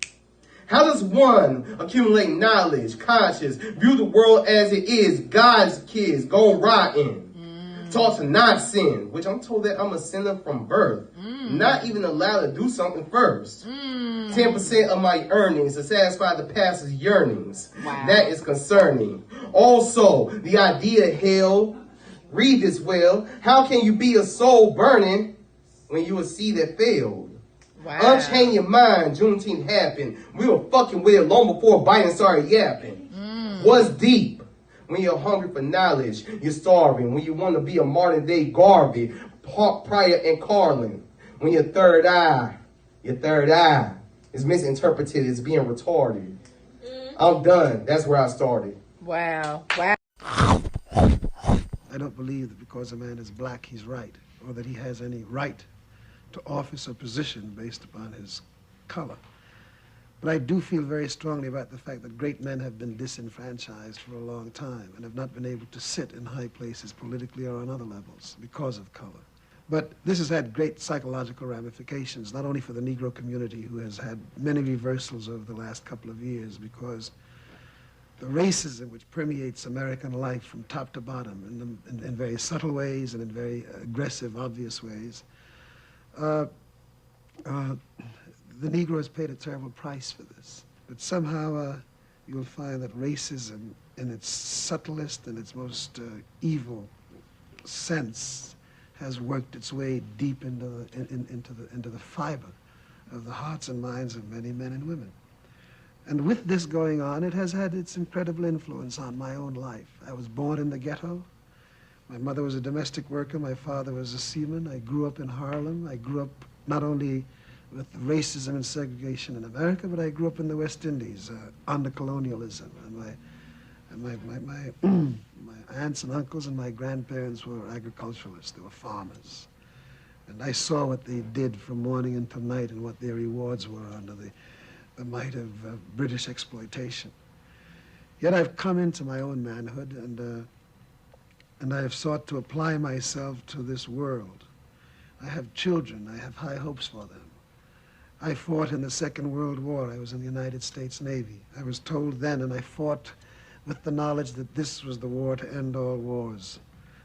How does one accumulate knowledge, conscious, view the world as it is, God's kids, go rotten? Taught to not sin, which I'm told that I'm a sinner from birth. Not even allowed to do something first. 10% of my earnings to satisfy the pastor's yearnings. Wow. That is concerning. Also, the idea, hell, read this well. How can you be a soul burning when you a seed that failed? Wow. Unchain your mind, Juneteenth happened. We were fucking with it long before Biden started yapping. What's deep? When you're hungry for knowledge, you're starving. When you want to be a modern day Garvey, Pryor and Carlin. When your third eye is misinterpreted as being retarded. I'm done. That's where I started. Wow. I don't believe that because a man is black, he's right, or that he has any right to office or position based upon his color. But I do feel very strongly about the fact that great men have been disenfranchised for a long time and have not been able to sit in high places politically or on other levels because of color. But this has had great psychological ramifications, not only for the Negro community, who has had many reversals over the last couple of years, because the racism which permeates American life from top to bottom in very subtle ways and in very aggressive, obvious ways, the Negro has paid a terrible price for this. But somehow you'll find that racism in its subtlest and its most evil sense has worked its way deep into the fiber of the hearts and minds of many men and women. And with this going on, it has had its incredible influence on my own life. I was born in the ghetto. My mother was a domestic worker. My father was a seaman. I grew up in Harlem. I grew up not only with racism and segregation in America, but I grew up in the West Indies under colonialism. And my aunts and uncles and my grandparents were agriculturalists. They were farmers. And I saw what they did from morning until night and what their rewards were under the might of British exploitation. Yet I've come into my own manhood and I have sought to apply myself to this world. I have children. I have high hopes for them. I fought in the Second World War. I was in the United States Navy. I was told then, and I fought with the knowledge that this was the war to end all wars,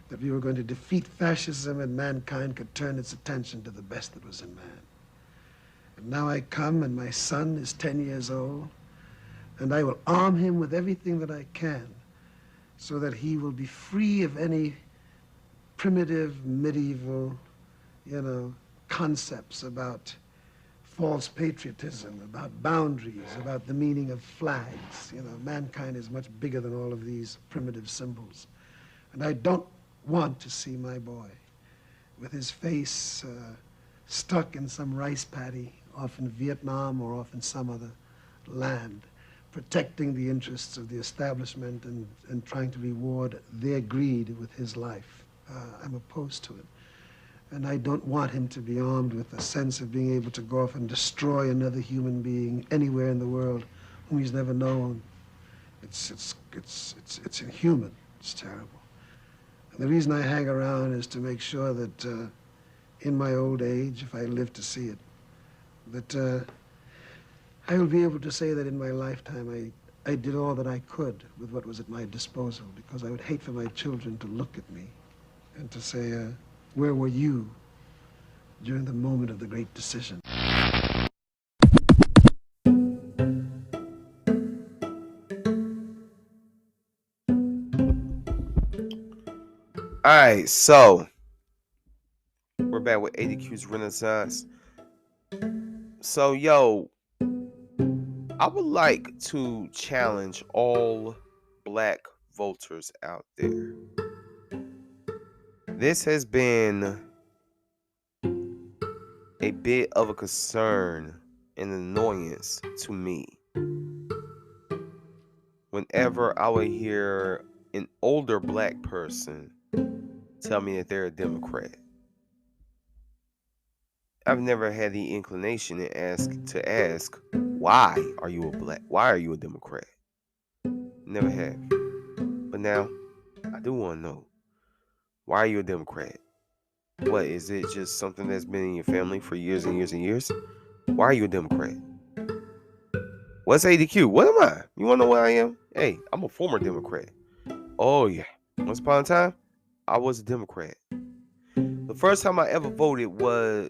that we were going to defeat fascism and mankind could turn its attention to the best that was in man. And now I come, and my son is 10 years old, And I will arm him with everything that I can so that he will be free of any primitive, medieval, concepts about false patriotism, about boundaries, about the meaning of flags. Mankind is much bigger than all of these primitive symbols. And I don't want to see my boy with his face stuck in some rice paddy off in Vietnam or off in some other land, protecting the interests of the establishment and trying to reward their greed with his life. I'm opposed to it. And I don't want him to be armed with a sense of being able to go off and destroy another human being anywhere in the world whom he's never known. It's inhuman. It's terrible. And the reason I hang around is to make sure that in my old age, if I live to see it, that I will be able to say that in my lifetime I did all that I could with what was at my disposal, because I would hate for my children to look at me and to say, where were you during the moment of the great decision? All right, so we're back with ADQ's Renaissance. So, yo, I would like to challenge all black voters out there. This has been a bit of a concern and annoyance to me. Whenever I would hear an older black person tell me that they're a Democrat, I've never had the inclination to ask, why are you a Democrat? Never have. But now, I do want to know, why are you a Democrat? What, is it just something that's been in your family for years and years and years? Why are you a Democrat? What's ADQ? What am I? You want to know what I am? Hey, I'm a former Democrat. Oh, yeah. Once upon a time, I was a Democrat. The first time I ever voted was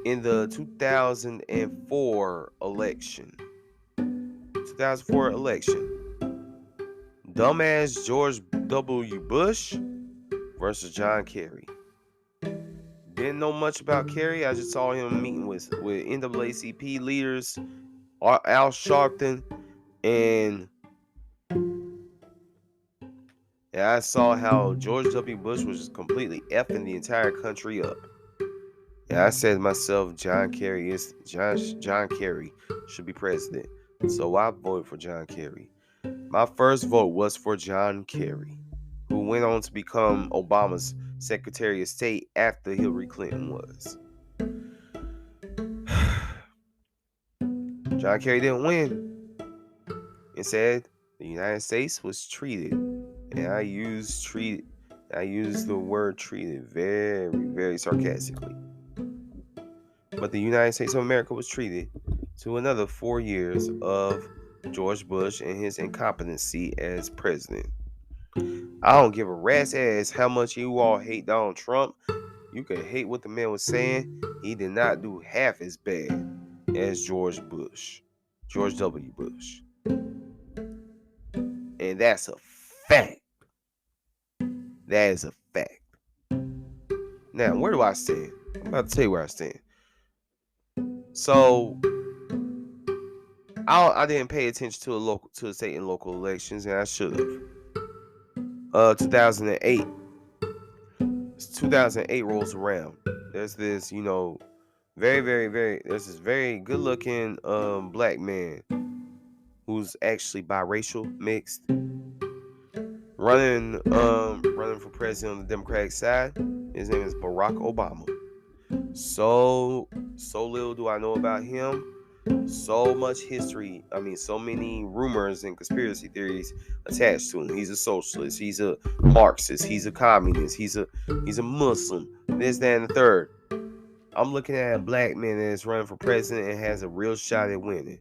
in the 2004 election. 2004 election. Dumbass George W. Bush versus John Kerry. Didn't know much about Kerry. I just saw him meeting with NAACP leaders, Al Sharpton, and I saw how George W. Bush was just completely effing the entire country up. And I said to myself, John Kerry should be president. So I voted for John Kerry. My first vote was for John Kerry, who went on to become Obama's Secretary of State after Hillary Clinton was. John Kerry didn't win. Instead, the United States was treated, and I use the word treated very, very sarcastically. But the United States of America was treated to another 4 years of George Bush and his incompetency as president. I don't give a rat's ass how much you all hate Donald Trump. You can hate what the man was saying. He did not do half as bad as George W. Bush. And that's a fact. That is a fact. Now, where do I stand? I'm about to tell you where I stand. So, I didn't pay attention to the state and local elections, and I should have. 2008. 2008 rolls around. There's this, very, very, very. There's this very good-looking black man who's actually biracial, mixed, running for president on the Democratic side. His name is Barack Obama. So little do I know about him. So much history. So many rumors and conspiracy theories attached to him. He's a socialist. He's a Marxist. He's a communist. He's a Muslim. This, that, and the third. I'm looking at a black man that's running for president and has a real shot at winning.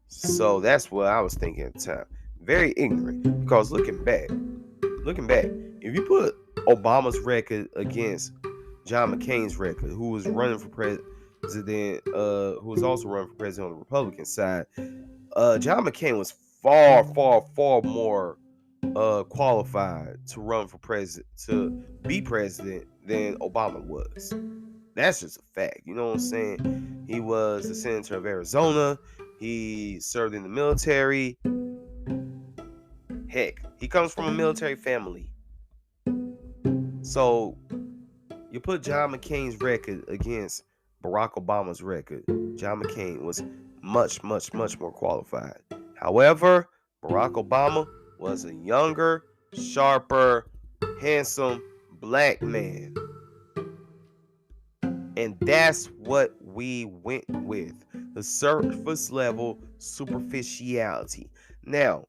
So that's what I was thinking at the time. Very ignorant. Because looking back, if you put Obama's record against John McCain's record, who was running for president, who was also running for president on the Republican side, John McCain was far more qualified to run for president, to be president, than Obama was. That's just a fact. You know what I'm saying? He was the senator of Arizona. He served in the military. Heck, he comes from a military family. So you put John McCain's record against Barack Obama's record. John McCain was much more qualified. However, Barack Obama was a younger, sharper, handsome black man. And that's what we went with. The surface level superficiality. Now,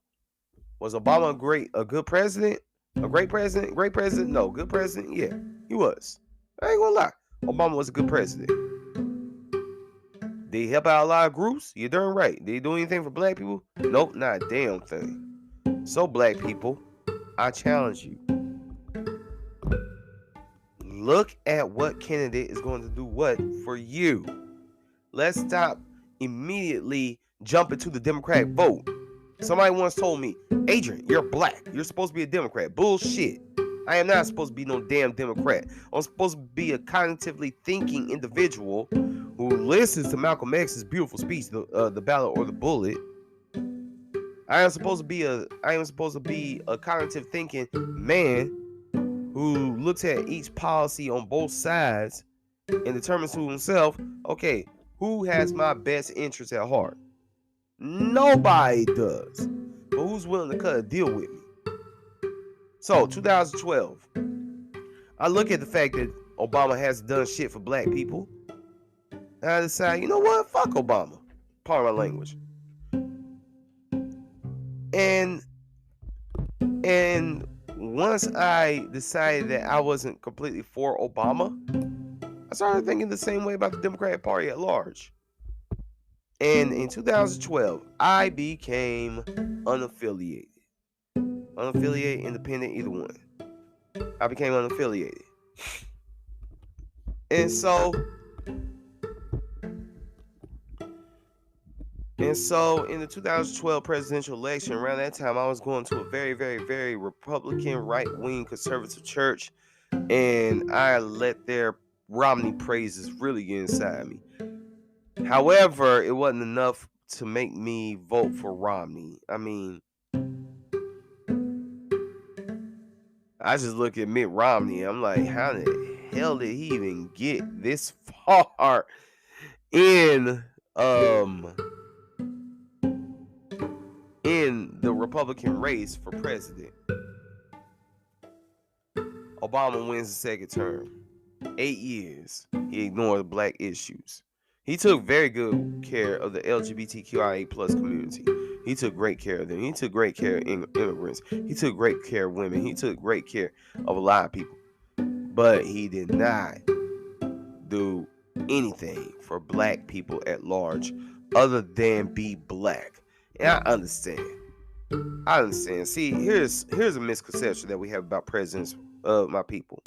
was Obama a good president? A great president? Great president? No. Good president? Yeah, he was. I ain't gonna lie. Obama was a good president. Did he help out a lot of groups? You're darn right. Did he do anything for black people? Nope, not a damn thing. So, black people, I challenge you. Look at what candidate is going to do what for you. Let's stop immediately jumping to the Democratic vote. Somebody once told me, Adrian, you're black. You're supposed to be a Democrat. Bullshit. I am not supposed to be no damn Democrat. I'm supposed to be a cognitively thinking individual who listens to Malcolm X's beautiful speech, the ballot or the bullet. I am supposed to be a cognitive thinking man who looks at each policy on both sides and determines to himself, okay, who has my best interest at heart? Nobody does. But who's willing to cut a deal with me? So, 2012. I look at the fact that Obama hasn't done shit for black people. And I decide, you know what? Fuck Obama. Pardon my language. And once I decided that I wasn't completely for Obama, I started thinking the same way about the Democratic Party at large. And in 2012, I became unaffiliated. Unaffiliated, independent, either one. I became unaffiliated. And so in the 2012 presidential election, around that time, I was going to a very Republican, right-wing conservative church, and I let their Romney praises really get inside me. However, it wasn't enough to make me vote for Romney. I mean, I just look at Mitt Romney, I'm like, how the hell did he even get this far in the Republican race for president? Obama wins the second term. 8 years, he ignored the black issues. He took very good care of the LGBTQIA+ community. He took great care of them. He took great care of immigrants. He took great care of women. He took great care of a lot of people. But he did not do anything for black people at large other than be black. And I understand. See, here's a misconception that we have about presidents of my people.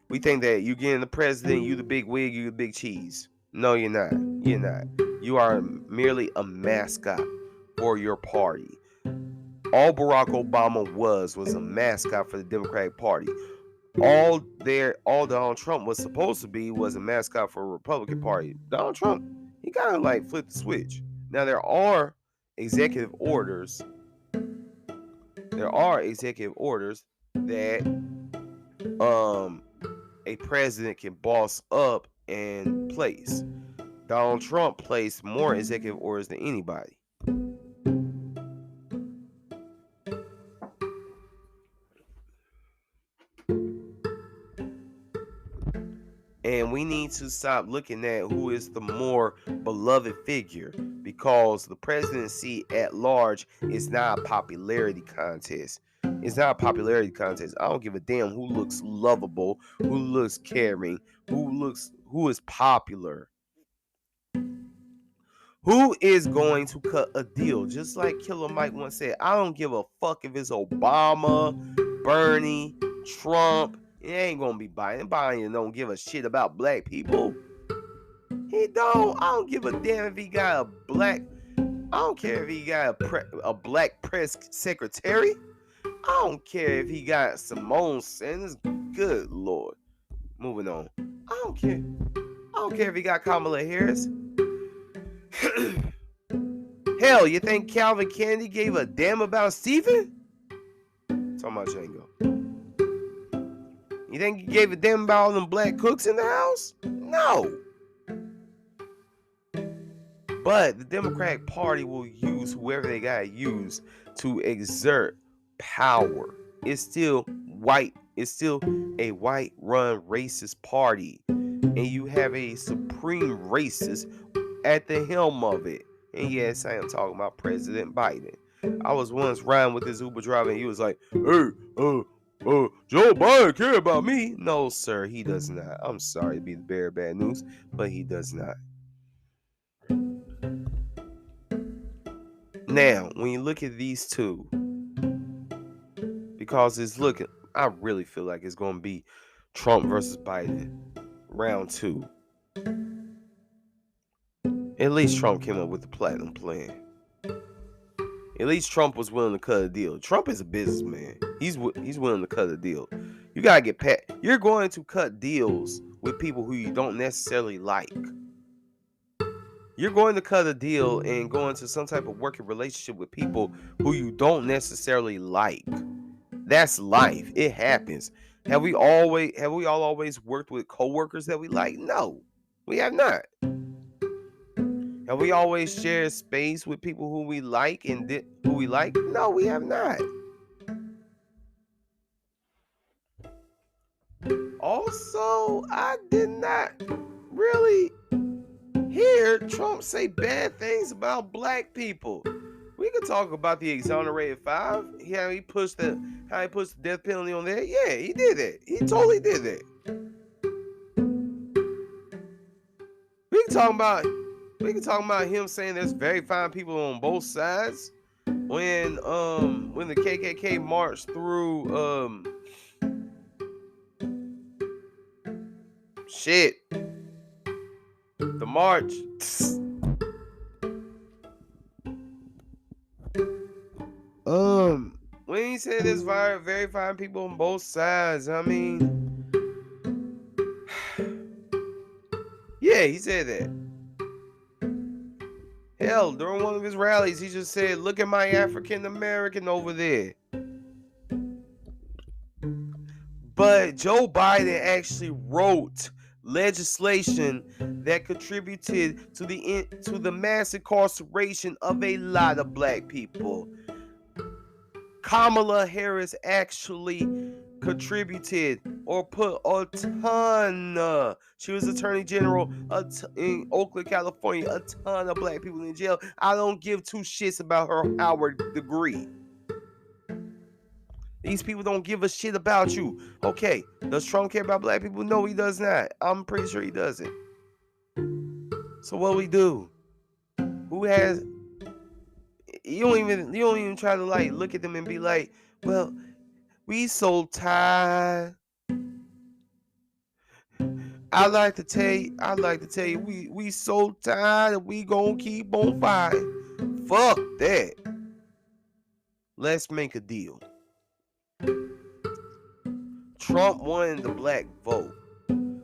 We think that you getting the president, you the big wig, you the big cheese. No, you're not. You're not. You are merely a mascot for your party. All Barack Obama was a mascot for the Democratic Party. All Donald Trump was supposed to be was a mascot for the Republican Party. Donald Trump, he kind of like flipped the switch. Now there are executive orders. That a president can boss up and place. Donald Trump placed more executive orders than anybody. And we need to stop looking at who is the more beloved figure, because the presidency at large is not a popularity contest. It's not a popularity contest. I don't give a damn who looks lovable, who looks caring, who is popular. Who is going to cut a deal? Just like Killer Mike once said, I don't give a fuck if it's Obama, Bernie, Trump. It ain't gonna be Biden. Biden don't give a shit about black people. He don't. I don't give a damn if he got a black. I don't care if he got a black press secretary. I don't care if he got Simone Sanders. Good Lord. Moving on. I don't care. I don't care if he got Kamala Harris. Hell, you think Calvin Kennedy gave a damn about Stephen? Talking about Django. You think he gave a damn about all them black cooks in the house? No. But the Democratic Party will use whoever they gotta use to exert power. It's still white. It's still a white-run racist party. And you have a supreme racist at the helm of it. And yes, I am talking about President Biden. I was once riding with this Uber driver and he was like, hey, Joe Biden care about me. No, sir, he does not. I'm sorry to be the bearer of bad news, but he does not. Now, when you look at these two, because it's looking, I really feel like it's going to be Trump versus Biden, round 2. At least Trump came up with the platinum plan. At least Trump was willing to cut a deal. Trump is a businessman. He's willing to cut a deal. You gotta get pat. You're going to cut deals with people who you don't necessarily like. You're going to cut a deal and go into some type of working relationship with people who you don't necessarily like. That's life. It happens. Have we all always worked with coworkers that we like? No, we have not. Have we always shared space with people who we like and who we like? No, we have not. Also, I did not really hear Trump say bad things about black people. We could talk about the exonerated 5. How he pushed the death penalty on there. Yeah, he did that. He totally did that. We can talk about him saying there's very fine people on both sides. When the KKK marched through the march. When he said there's very fine people on both sides, I mean, yeah, he said that. Hell, during one of his rallies, he just said, look at my African American over there. But Joe Biden actually wrote legislation that contributed to the mass incarceration of a lot of black people. Kamala Harris actually contributed or put a ton. She was Attorney General in Oakland, California. A ton of black people in jail. I don't give 2 shits about her Howard degree. These people don't give a shit about you. Okay, does Trump care about black people? No, he does not. I'm pretty sure he doesn't. So what we do? Who has? You don't even try to like look at them and be like, well, we so tired. I like to tell you, we so tired and we gonna keep on fighting. Fuck that. Let's make a deal. Trump won the black vote.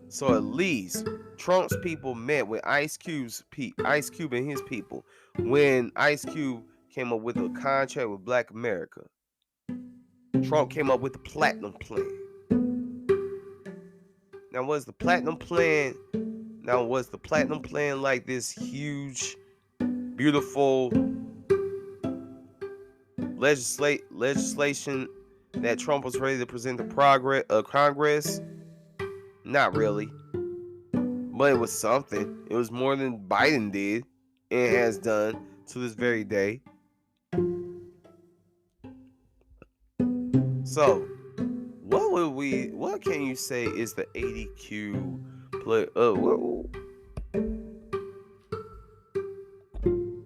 So at least Trump's people met with Ice Cube and his people when Ice Cube came up with a contract with Black America. Trump came up with the platinum plan. Now was the platinum plan like this huge, beautiful legislation that Trump was ready to present to Congress? Not really. But it was something. It was more than Biden did and has done to this very day. So, what can you say is the ADQ play?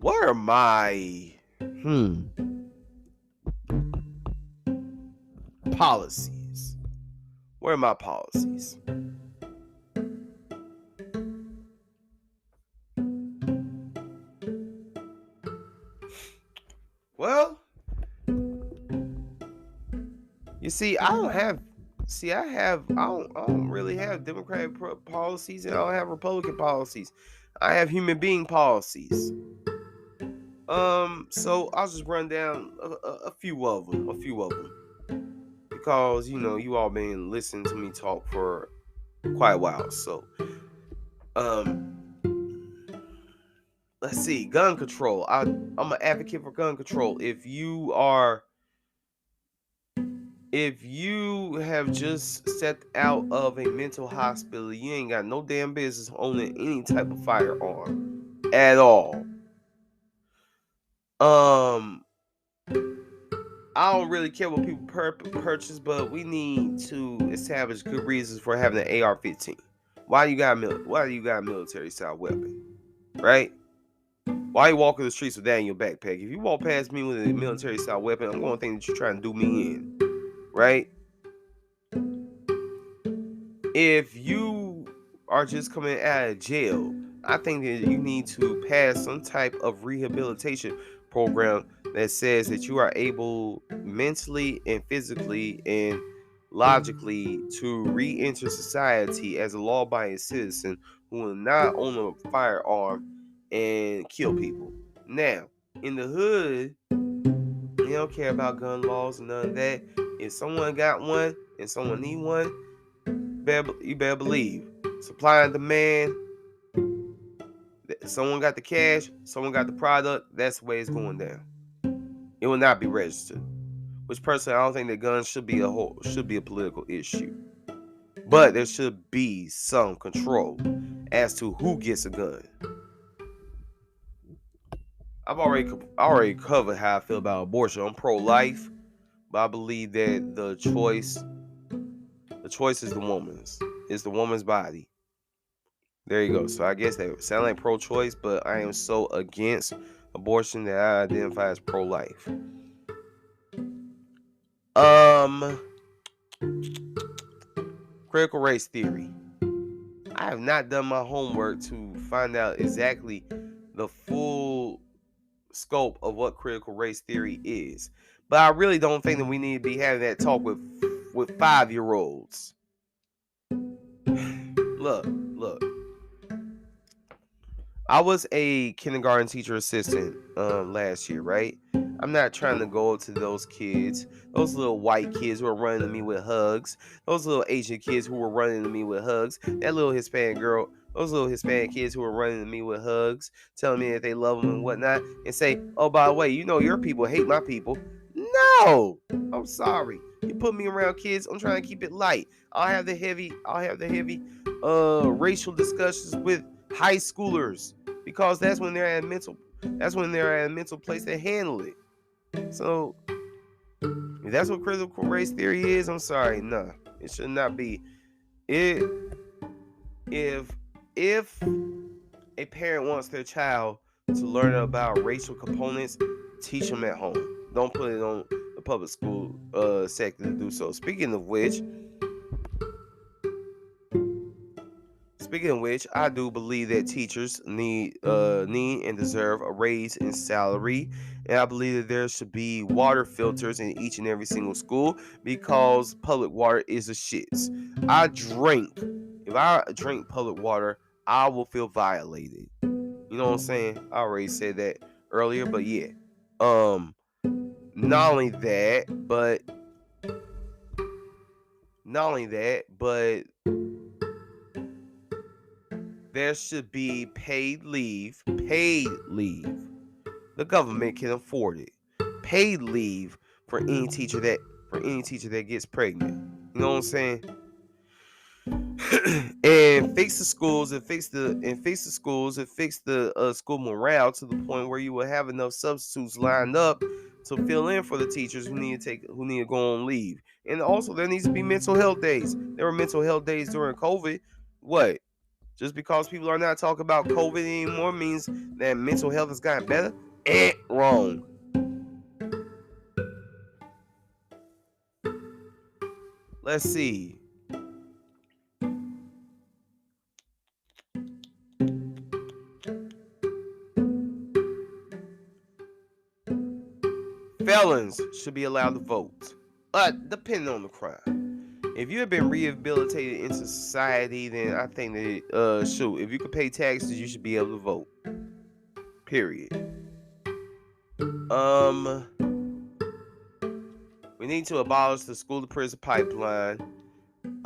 What are my policies? Where are my policies? Well, you see, I don't really have Democratic policies, and I don't have Republican policies. I have human being policies. So I'll just run down a few of them, because you all been listening to me talk for quite a while. So, let's see, gun control. I'm an advocate for gun control. If you have just stepped out of a mental hospital, you ain't got no damn business owning any type of firearm at all. I don't really care what people purchase, but we need to establish good reasons for having an AR-15. Why do you got a military style weapon, right? Why you walking the streets with that in your backpack? If you walk past me with a military style weapon, I'm going to think that you're trying to do me in, right? If you are just coming out of jail, I think that you need to pass some type of rehabilitation program that says that you are able mentally and physically and logically to re-enter society as a law-abiding citizen who will not own a firearm and kill people. Now, in the hood, they don't care about gun laws and none of that. If someone got one and someone need one, you better believe supply and demand. Someone got the cash, someone got the product. That's the way it's going down. It will not be registered. Which personally, I don't think that guns should be a political issue. But there should be some control as to who gets a gun. I've already covered how I feel about abortion. I'm pro-life, but I believe that the choice is the woman's. It's the woman's body. There you go. So I guess they sound like pro-choice, but I am so against abortion that I identify as pro-life. Critical race theory. I have not done my homework to find out exactly the full scope of what critical race theory is. But I really don't think that we need to be having that talk with 5-year-olds. Look. I was a kindergarten teacher assistant last year, right? I'm not trying to go up to those kids, those little white kids who are running to me with hugs, those little Asian kids who were running to me with hugs, that little Hispanic girl, those little Hispanic kids who were running to me with hugs, telling me that they love them and whatnot, and say, oh, by the way, your people hate my people. No, I'm sorry. You put me around kids, I'm trying to keep it light. I'll have the heavy racial discussions with high schoolers, because that's when they're at a mental place to handle it. So if that's what critical race theory is, I'm sorry, no, it should not be. If a parent wants their child to learn about racial components, teach them at home. Don't put it on the public school sector to do so. Speaking of which, I do believe that teachers need and deserve a raise in salary, and I believe that there should be water filters in each and every single school, because public water is a shits. If I drink public water, I will feel violated. You know what I'm saying? I already said that earlier, but yeah. Not only that, but there should be paid leave. The government can afford it. Paid leave for any teacher that gets pregnant. You know what I'm saying? And fix the schools and fix the school morale to the point where you will have enough substitutes lined up to fill in for the teachers who need to go on leave. And also, there needs to be mental health days. There were mental health days during COVID. What? Just because people are not talking about COVID anymore means that mental health has gotten better? Wrong. Let's see. Felons should be allowed to vote, depending on the crime. If you have been rehabilitated into society, then I think that shoot, if you can pay taxes, you should be able to vote. Period. We need to abolish the school to prison pipeline.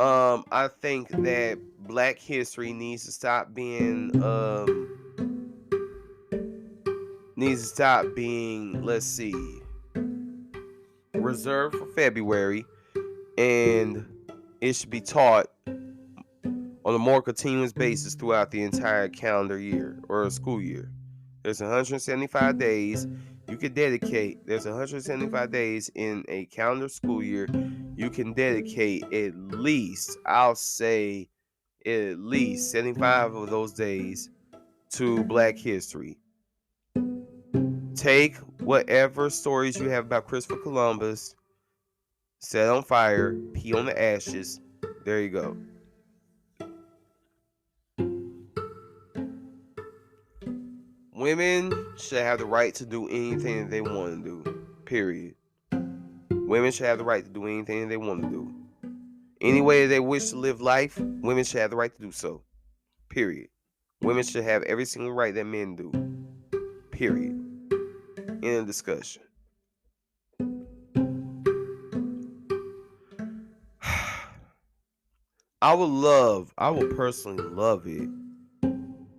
I think that Black history needs to stop being let's see, reserved for February, and it should be taught on a more continuous basis throughout the entire calendar year or school year. There's 175 days you can dedicate. There's 175 days in a calendar school year. You can dedicate at least, I'll say, at least 75 of those days to Black history. Take whatever stories you have about Christopher Columbus, set on fire, pee on the ashes. There you go. Women should have the right to do anything that they want to do. Period. Women should have the right to do anything that they want to do. Any way they wish to live life, women should have the right to do so. Period. Women should have every single right that men do. Period. End of discussion. I would personally love it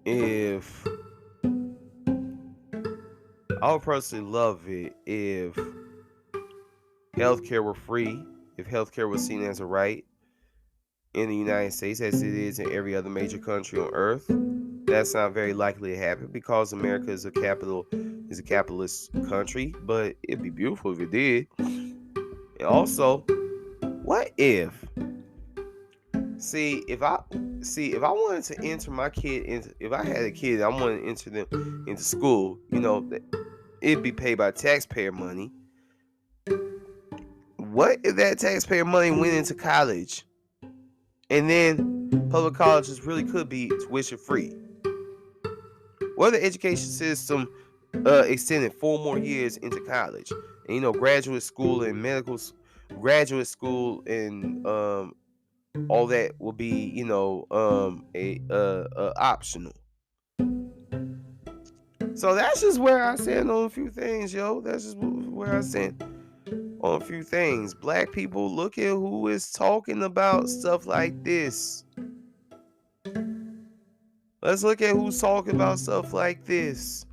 if healthcare were free, if healthcare was seen as a right in the United States as it is in every other major country on earth. That's not very likely to happen because America is a capitalist country, but it'd be beautiful if it did. And also, what if if I wanted to enter my kid if I had a kid and I wanted to enter them into school, it'd be paid by taxpayer money. What if that taxpayer money went into college? And then public colleges really could be tuition free. What if the education system extended 4 more years into college? And graduate school and all that will be, optional. So that's just where I stand on a few things, yo. That's just where I stand on a few things. Black people, look at who is talking about stuff like this. Let's look at who's talking about stuff like this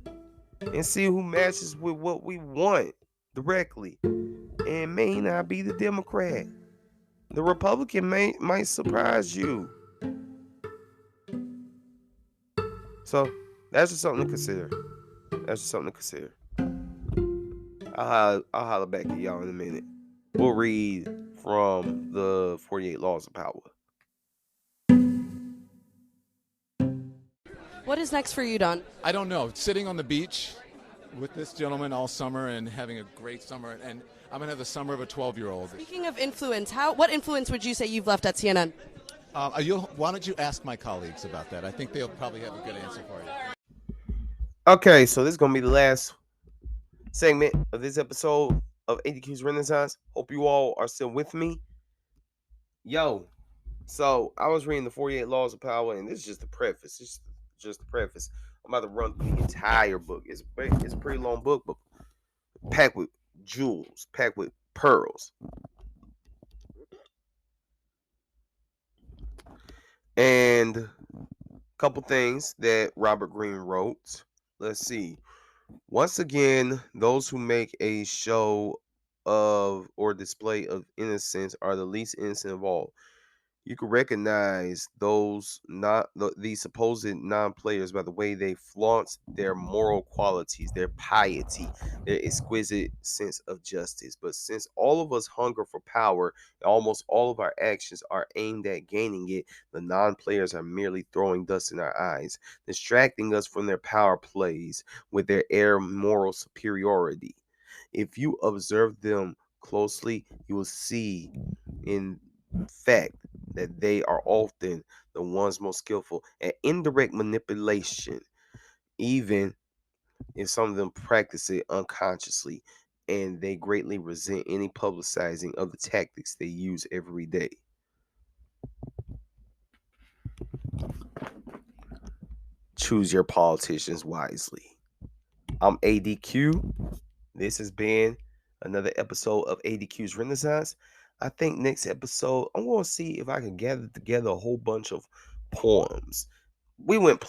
and see who matches with what we want directly. And it may not be the Democrat. The Republican might surprise you. So that's just something to consider. I'll holler back at y'all in a minute. We'll read from the 48 Laws of Power. What is next for you, Don? I don't know. Sitting on the beach with this gentleman all summer and having a great summer. And I'm going to have the summer of a 12-year-old. Speaking of influence, what influence would you say you've left at CNN? Why don't you ask my colleagues about that? I think they'll probably have a good answer for you. Okay, so this is going to be the last segment of this episode of ADQ's Renaissance. Hope you all are still with me. Yo, so I was reading the 48 Laws of Power, and this is just the preface. It's just the preface. I'm about to run through the entire book. It's a pretty long book, but packed with jewels, packed with pearls. And a couple things that Robert Greene wrote. Let's see. Once again, those who make a show of or display of innocence are the least innocent of all. You can recognize these supposed non-players by the way they flaunt their moral qualities, their piety, their exquisite sense of justice. But since all of us hunger for power, and almost all of our actions are aimed at gaining it, the non-players are merely throwing dust in our eyes, distracting us from their power plays with their air of moral superiority. If you observe them closely, you will see in fact that they are often the ones most skillful at indirect manipulation, even if some of them practice it unconsciously. and they greatly resent any publicizing of the tactics they use every day. Choose your politicians wisely. I'm ADQ. This has been another episode of ADQ's Renaissance. I think next episode, I'm going to see if I can gather together a whole bunch of poems. We went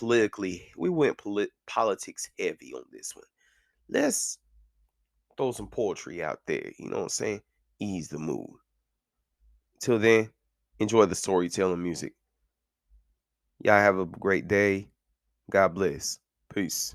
politics heavy on this one. Let's throw some poetry out there. You know what I'm saying? Ease the mood. Till then, enjoy the storytelling music. Y'all have a great day. God bless. Peace.